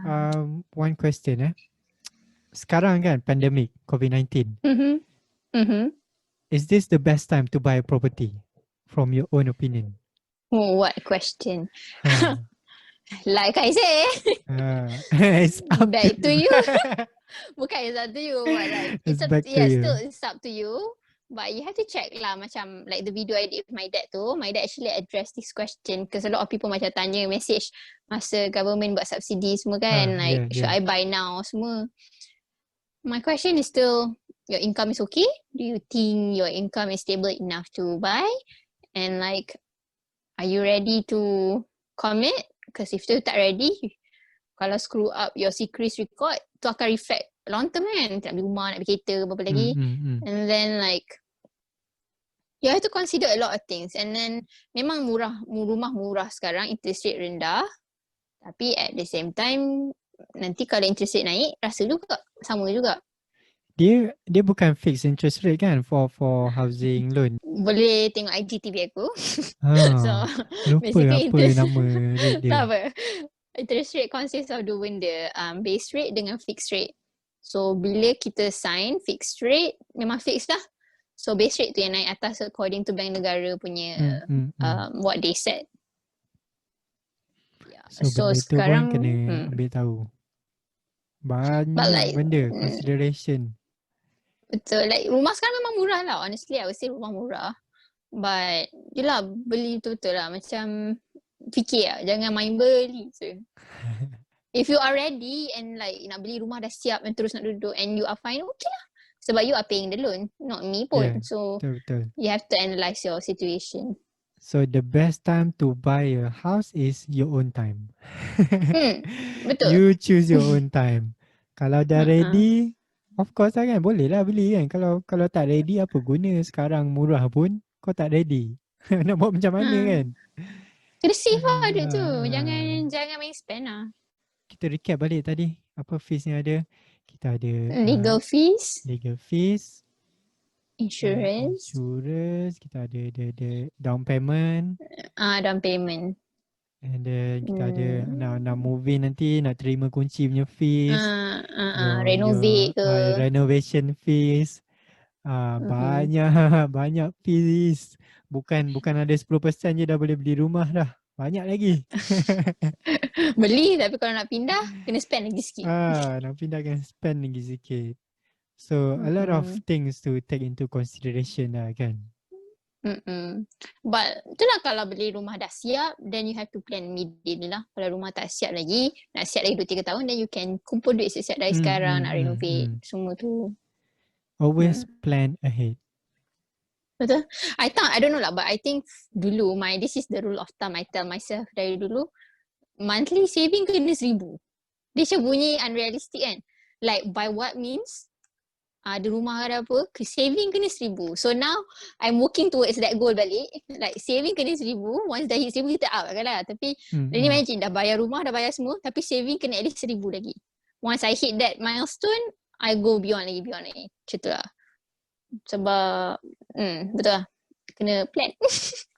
one question Sekarang kan pandemic COVID-19. Is this the best time to buy a property from your own opinion? Oh, what question. Ha. Like I say, It's up back to you. you. Bukan it's up to you, but like It's up, back to yeah, you. still it's up to you. But you have to check lah, macam like the video I did with my dad tu, my dad actually addressed this question because a lot of people macam tanya message masa government buat subsidi semua kan, like should I buy now semua. My question is still, your income is okay? Do you think your income is stable enough to buy? And like, are you ready to commit? Because if you tak ready, kalau screw up your secret record, tu akan reflect long term kan. Nak beli rumah, nak beli kereta, apa lagi. And then like, you have to consider a lot of things. And then memang rumah murah sekarang, interest rate rendah. Tapi at the same time, nanti kalau interest rate naik, rasa juga, sama juga. Dia bukan fixed interest rate kan for housing loan. Boleh tengok IGTV aku. So, Lupa basically apa nama rate dia. tak apa. Interest rate consists of dua benda, base rate dengan fixed rate. So bila kita sign fixed rate, memang fixed lah. So base rate tu yang naik atas according to bank negara punya what they said. So benda tu sekarang pun kena ambil tahu. Banyak like, benda consideration. Betul, like rumah sekarang memang murah lah. Honestly, I would say rumah murah. But yelah, beli betul-betul lah. Macam fikir lah, jangan main beli je. If you are ready and like nak beli rumah dah siap and terus nak duduk and you are fine, okay lah. Sebab you are paying the loan, not me pun. So betul. You have to analyse your situation. So the best time to buy a house is your own time. Betul. You choose your own time. Kalau dah ready, of course lah kan, boleh lah beli kan. Kalau tak ready, apa guna sekarang murah pun kau tak ready. Nak buat macam mana kan? Kena save lah duit tu. Jangan main spend lah. Kita recap balik tadi. Apa fees yang ada? Kita ada legal fees, insurance, kita ada the down payment. Down payment. And then kita ada nak move in nanti, nak terima kunci punya fees. Renovate ke. Renovation fees. Banyak fees. Bukan ada 10% je dah boleh beli rumah dah. Banyak lagi. Beli tapi kalau nak pindah kena spend lagi sikit. Nak pindah kena spend lagi sikit. So a lot of things to take into consideration lah kan. But itulah kalau beli rumah dah siap, then you have to plan immediately lah. Kalau rumah tak siap lagi, nak siap lagi 2-3 tahun, then you can kumpul duit siap-siap dari sekarang nak renovate semua tu. Always plan ahead. Betul. I don't know lah, but I think dulu this is the rule of thumb I tell myself dari dulu. Monthly saving kena 1,000. Dia macam bunyi unrealistic kan. Like by what means? Ada rumah ada apa, saving kena 1,000. So now I'm working towards that goal balik. Like saving kena 1,000. Once dah hit 1,000 kita out kan lah. Tapi then imagine dah bayar rumah, dah bayar semua, tapi saving kena at least 1,000 lagi. Once I hit that milestone, I go beyond lagi. Macam tu lah. Sebab betul lah, kena plan.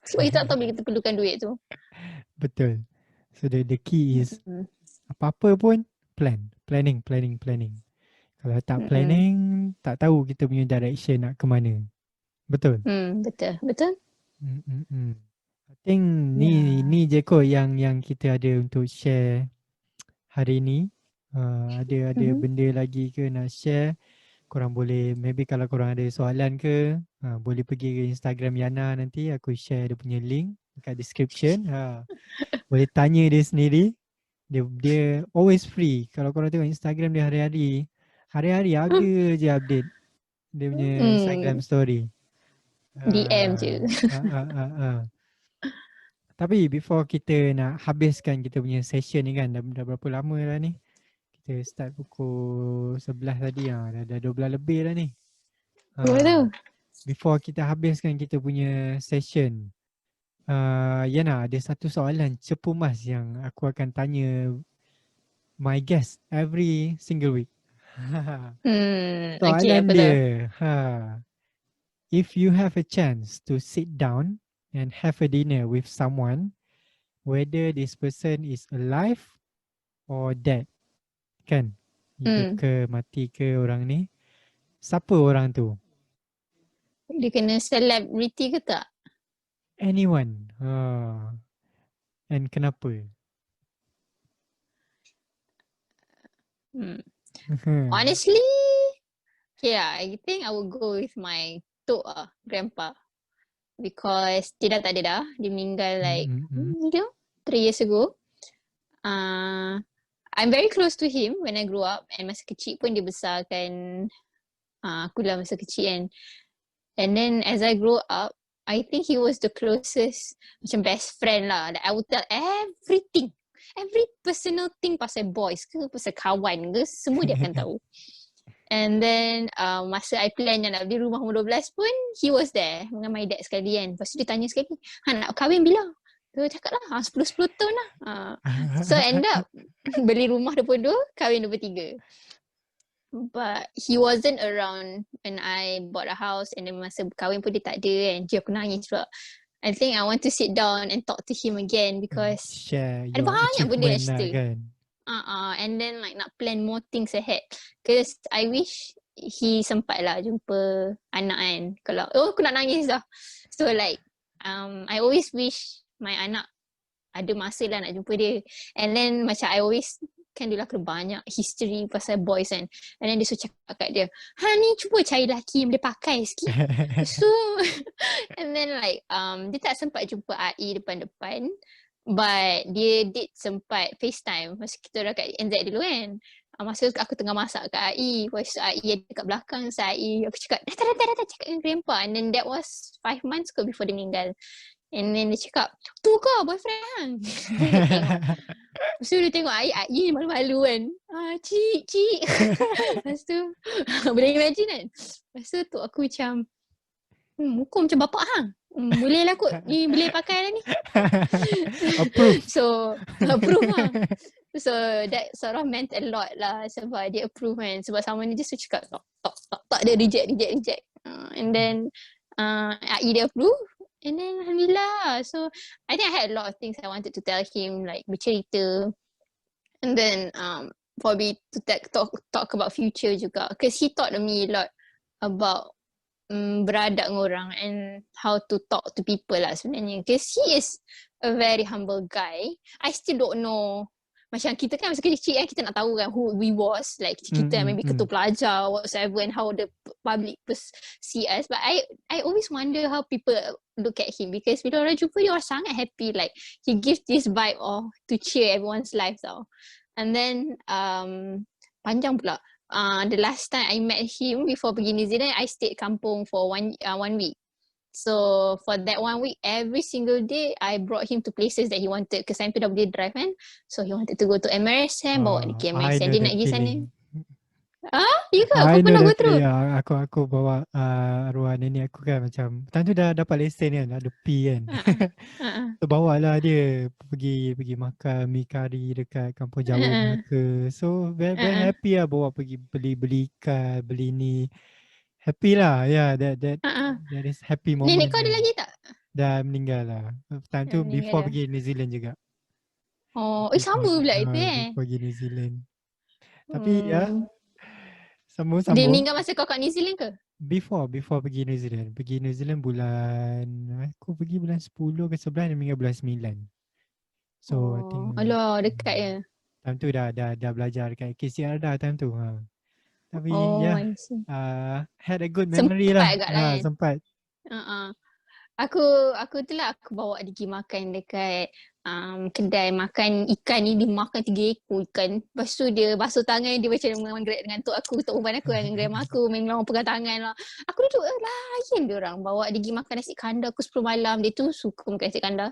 Sebab kita tak tahu bila kita perlukan duit tu. Betul. So the key is apa-apa pun planning. Kalau tak planning, tak tahu kita punya direction nak ke mana. Betul? Betul. I think ni je kot yang kita ada untuk share hari ni. Ada benda lagi ke nak share? Korang boleh, maybe kalau korang ada soalan ke, boleh pergi ke Instagram Yana nanti. Aku share dia punya link dekat description. Boleh tanya dia sendiri. Dia always free. Kalau korang tengok Instagram dia hari-hari ada je update dia punya Instagram story. DM je. Ah. Tapi before kita nak habiskan kita punya session ni kan, dah berapa lama dah ni? Kita start pukul 11 tadi, dah 12 lebih dah ni. Apa tu? Before kita habiskan kita punya session, Yana, ada satu soalan cepu mas yang aku akan tanya my guest every single week. Okay, Soalan apa tu? dia, if you have a chance to sit down and have a dinner with someone, whether this person is alive or dead, kan? Hidup ke mati ke orang ni, siapa orang tu? Dia kena celebrity ke tak? Anyone. And kenapa? Honestly, yeah, I think I would go with my tok grandpa. Because dia dah tak ada dah. Dia meninggal like, 3 years ago. I'm very close to him when I grew up. And masa kecil pun dia besarkan aku lah masa kecil kan. And then as I grow up, I think he was the closest macam best friend lah. That I would tell everything. Every personal thing pasal boys ke, pasal kawan ke, semua dia akan tahu. And then masa I plan yang nak beli rumah umur 12 pun, he was there dengan my dad sekali kan. Lepas tu dia tanya sekali, nak kahwin bila? Dia cakap lah, 10 tahun lah. So end up beli rumah 22, kahwin 23. But he wasn't around when I bought a house, and then masa kahwin pun dia tak ada kan. Dia aku nangis pula. I think I want to sit down and talk to him again because share ada your banyak benda nak achievement lah cerita. kan. And then like nak plan more things ahead. Because I wish he sempat lah jumpa anak kan. Kalau, aku nak nangis dah. So like, I always wish my anak ada masa lah nak jumpa dia. And then macam I always, kan dia lah kena banyak history pasal boys kan. And then dia suruh cakap kat dia, ni cuba cari lelaki yang boleh pakai sikit. So, and then like, dia tak sempat jumpa AI depan-depan. But dia did sempat FaceTime masa kita dah kat NZ dulu kan. Masa aku tengah masak kat AI, lepas tu AI ada kat belakang. So AI, aku cakap, dah cakap dengan grandpa. And then that was 5 months ke before dia meninggal. And then dia cakap, tu ke boyfriend hang? Dia tengok. Lepas tu dia tengok AI malu-malu kan. Cik. Lepas tu, boleh imagine kan? Lepas tu aku macam, muka macam bapak hang. Boleh lah kot, ni boleh pakai lah ni. Approve. So, approve lah. So, that sort of meant a lot lah sebab dia approve kan. Sebab sama ni dia suka cakap, tak, dia reject. And then, AI dia approve. And then, Alhamdulillah. So, I think I had a lot of things I wanted to tell him, like bercerita. And then, for me to talk about future juga. Because he taught me a lot about beradab dengan orang and how to talk to people lah sebenarnya. Because he is a very humble guy. I still don't know. Macam kita kan masa kecil kan, kita nak tahu kan who we was. Like kita maybe ketua pelajar whatsoever and how the public see us. But I always wonder how people look at him. Because bila orang jumpa dia, orang sangat happy. Like he gives this vibe of to cheer everyone's life tau. And then panjang pula. The last time I met him before pergi New Zealand, I stayed kampung for one week. So for that 1 week, every single day I brought him to places that he wanted. Because I'm PWD drive kan. So he wanted to go to MRSM, bawa dia pergi MRSM. Dia nak pergi sana. You ke? Kau pernah go through? Ya, aku bawa arwah nenek aku kan macam time tu dah dapat lesen kan, ada P kan. So bawa lah dia pergi makan mi kari dekat kampung Jawa Melaka. So very happy lah bawa pergi beli ikan, beli ni. Happy lah. Yeah, that is happy moment. Nenek kau ada lagi tak? Dah meninggal lah. Time tu before pergi New Zealand juga. Sama pula itu Before pergi New Zealand. Tapi ya, sambung. Dia meninggal masa kau kat New Zealand ke? Before pergi New Zealand. Pergi New Zealand aku pergi bulan 10 ke 11, dia meninggal bulan 9. So I think alah, dekat ya. time tu dah belajar dekat KCR dah time tu. Tapi had a good memory sempat. Aku tu lah, aku bawa dia pergi makan dekat kedai makan ikan ni, dia makan 3 ekor ikan. Lepas tu dia basuh tangan, dia macam menggerak dengan tok aku, tok perempuan aku dengan grandma aku, memang pegang tangan lah. Aku duduk layan dia orang, bawa dia pergi makan nasi kandar aku 10 malam. Dia tu suka makan nasi kandar.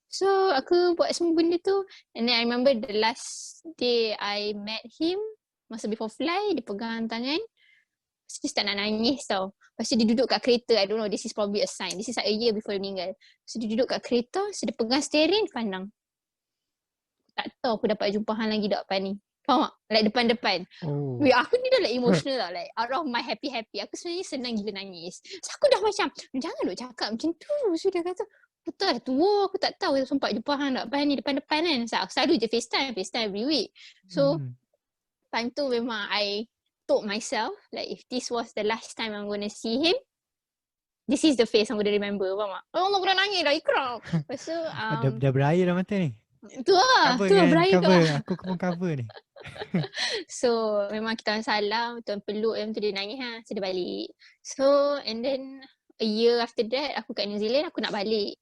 So aku buat semua benda tu. And then I remember the last day I met him, masa before fly, dia pegang tangan. Lepas tu dia start nak nangis tau. Lepas tu dia duduk kat kereta. I don't know, this is probably a sign. This is like a year before dia meninggal. So dia duduk kat kereta, so dia pegang steering, dia pandang. Tak tahu aku dapat jumpa hang lagi tak depan ni. Faham tak? Like depan-depan. Oh. Weh, aku ni dah like emotional tau. Like out of my happy-happy. Aku sebenarnya senang gila nangis. So aku dah macam, jangan duk cakap macam tu. So dia kata, aku dah tua, aku tak tahu sempat jumpa hang tak depan ni, depan-depan kan. So aku selalu je FaceTime every week. So time tu memang I told myself, like if this was the last time I'm going to see him, this is the face I'm going to remember. Faham tak? Oh Allah, aku dah nangis dah, ikram. Lepas tu, Dah berair dah mata ni. tu lah, Cover tu lah kan, berair tu cover. lah. Aku pun cover ni. So memang kita orang salam, tuan peluk, yang tu dia nangis ha. So dia balik. So and then a year after that, aku kat New Zealand, aku nak balik.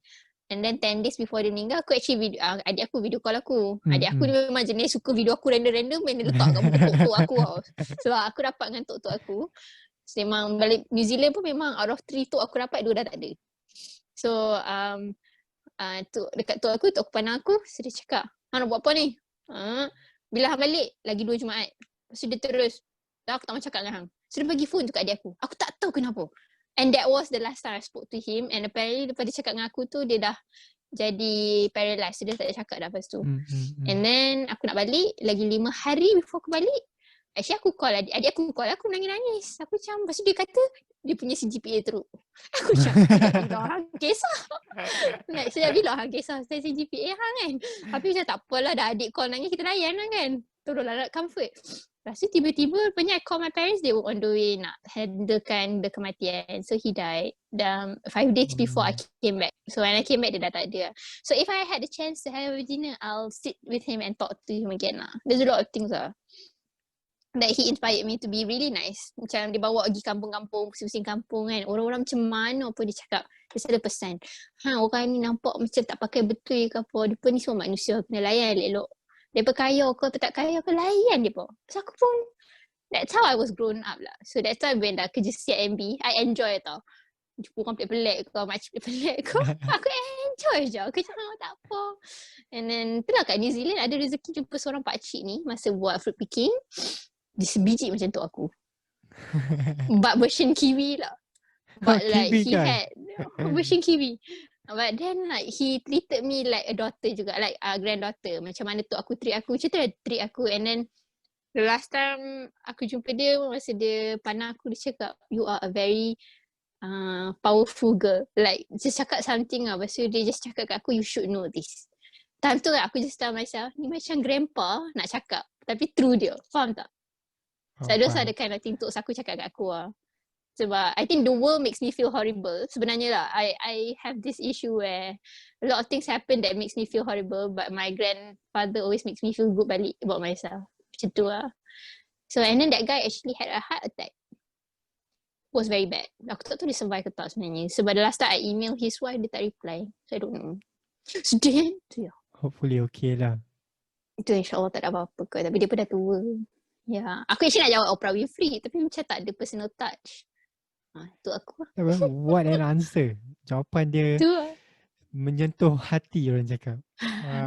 And then 10 days before dia meninggal, aku actually adik aku video call aku. Adik aku ni memang jenis suka video aku random-random, and dia letak kat muka tok-tok aku tau. Sebab aku dapat dengan tok-tok aku. So memang balik New Zealand pun memang out of 3 tok aku dapat, 2 dah tak ada. So dekat tok aku pandang aku, so dia cakap, hang nak buat apa ni? Bila hang balik, lagi 2 Jumaat. Lepas tu dia terus, dah aku tak mahu cakap dengan hang. So dia bagi phone tu kat adik aku. Aku tak tahu kenapa. And that was the last time I spoke to him. And apparently lepas dia cakap dengan aku tu, dia dah jadi paralyzed. So dia tak ada cakap dah lepas tu. And then aku nak balik, lagi 5 hari before aku balik, actually aku call adik aku call aku nangis-nangis. Aku macam, lepas tu dia kata, dia punya CGPA teruk. Aku macam, sejak bila hang kisah? Like, sejak bila hang kisah saya CGPA hang kan? Tapi macam tak apalah, dah adik call nangis, kita layan lah kan. Tolonglah nak comfort. Lepas tu tiba-tiba rupanya I call my parents, they were on the way nak handlekan the kematian. So he died 5 days before I came back. So when I came back, dia dah tak ada. So if I had the chance to have a dinner, I'll sit with him and talk to him again lah. There's a lot of things lah that he inspired me to be really nice. Macam dia bawa pergi kampung-kampung, pusing-pusing kampung kan. Orang-orang macam mana pun dia cakap. Dia selalu pesan, orang ni nampak macam tak pakai betul ke apa. Dia pun ni semua manusia, kena layan elok-elok. Dia kaya ke atau tak kaya ke, layan dia pun. So aku pun, that's how I was grown up lah. So that's why when dah kerja CIMB, I enjoy tau. Jumpa orang pelik-pelik ke, makcik pelik-pelik ke, aku enjoy je. Aku cakap tak apa. And then, itulah kat New Zealand ada rezeki jumpa seorang pakcik ni masa buat fruit picking. Dia sebiji macam tu aku. But version Kiwi lah. But like Kiwi he kan? had version Kiwi. But then like he treated me like a daughter juga, like a granddaughter. Macam mana tu aku treat aku, macam tu dia treat aku. And then the last time aku jumpa dia, masa dia pandang aku, dia cakap, you are a very powerful girl. Like just cakap something lah. Lepas tu dia just cakap kat aku, you should know this. Time tu aku just tell myself, ni macam grandpa nak cakap, tapi true dia. Faham tak? So those are the kind of things aku cakap kat aku lah. Sebab I think the world makes me feel horrible. Sebenarnya lah, I have this issue where a lot of things happen that makes me feel horrible, but my grandfather always makes me feel good balik about myself. Macam tu lah. So and then that guy actually had a heart attack. It was very bad. Aku tak tahu dia survive ke tak sebenarnya. Sebab the last time I email his wife, dia tak reply. So I don't know. Sedih kan? Tu ya. Hopefully okay lah. Itu insyaAllah tak ada apa-apa ke. Tapi dia pun dah tua. Ya. Aku actually nak jawab Oprah Winfrey, tapi macam tak ada personal touch. Tu aku. What an answer. Jawapan dia Tu lah. menyentuh hati, orang cakap.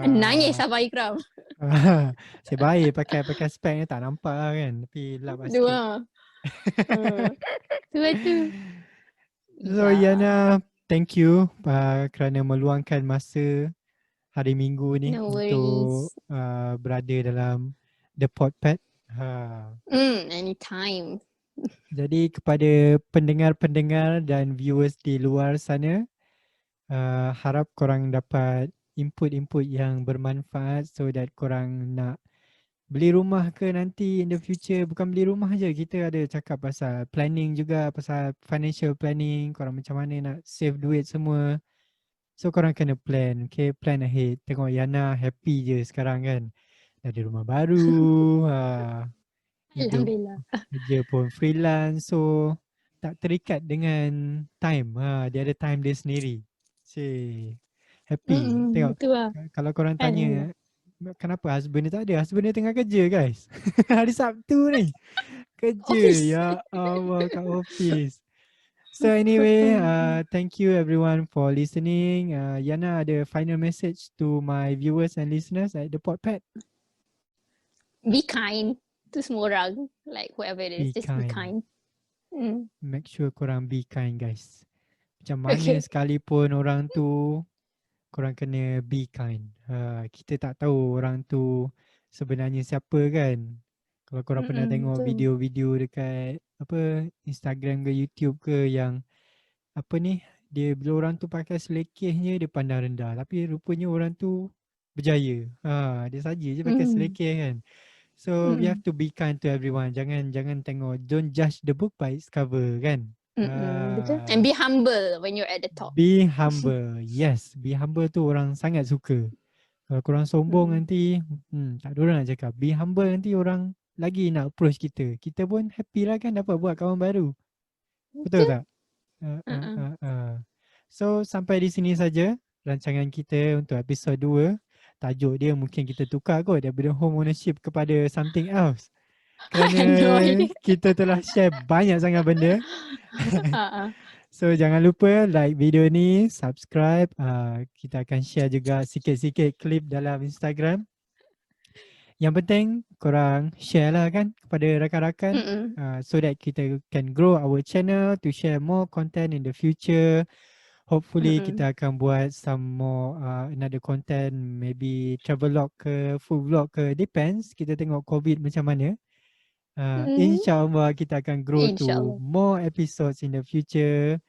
Nangis Abang Ikram. Saya baik pakai spek ni tak nampak lah kan. Tapi lap lah sikit. Tu lah tu. So Yana, thank you kerana meluangkan masa hari Minggu ni No untuk berada dalam the PodPet. Anytime. Jadi kepada pendengar-pendengar dan viewers di luar sana, harap korang dapat input-input yang bermanfaat so that korang nak beli rumah ke nanti in the future. Bukan beli rumah je, kita ada cakap pasal planning juga, pasal financial planning, korang macam mana nak save duit semua. So korang kena plan, okay, plan ahead. Tengok Yana happy je sekarang kan, dah ada rumah baru, hidup Alhamdulillah. kerja pun freelance, so tak terikat dengan time. Dia ada time dia sendiri. Cik. Happy. Tengok, Betul lah. kalau korang Kan? tanya kenapa husband dia tak ada, husband dia tengah kerja guys. Hari Sabtu ni kerja, Office. ya Allah, kat office. So anyway, thank you everyone for listening. Yana ada final message to my viewers and listeners at the PodPet. Be kind to semua orang. Like whoever it is, Be just be kind. kind. Make sure korang be kind guys. Macam mana Okay. sekalipun orang tu, korang kena be kind. Kita tak tahu orang tu sebenarnya siapa kan. Kalau korang pernah tengok Betul. video-video dekat apa Instagram ke YouTube ke yang apa ni, dia bila orang tu pakai selekehnya dia pandang rendah, tapi rupanya orang tu berjaya. Dia saja je pakai selekeh kan. So we have to be kind to everyone. Jangan tengok, don't judge the book by its cover kan. Betul. And be humble when you're at the top. Be humble. Yes, be humble tu orang sangat suka. Kalau korang sombong nanti, tak ada orang nak cakap. Be humble nanti orang lagi nak approach kita. Kita pun happy lah kan dapat buat kawan baru. Betul tak? So sampai di sini saja rancangan kita untuk episod 2. Tajuk dia mungkin kita tukar kot daripada home ownership kepada something else. Kerana kita telah share banyak sangat benda. So jangan lupa like video ni, subscribe. Kita akan share juga sikit-sikit klip dalam Instagram. Yang penting korang share lah kan kepada rakan-rakan, so that kita can grow our channel to share more content in the future. Hopefully kita akan buat some more another content, maybe travel log ke, food vlog ke, depends. Kita tengok COVID macam mana. InsyaAllah kita akan grow to more episodes in the future.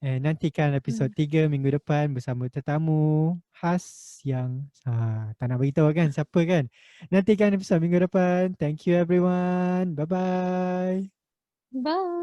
Nantikan episod 3 minggu depan bersama tetamu khas yang tak nak beritahu kan siapa kan. Nantikan episod minggu depan. Thank you everyone. Bye-bye. Bye.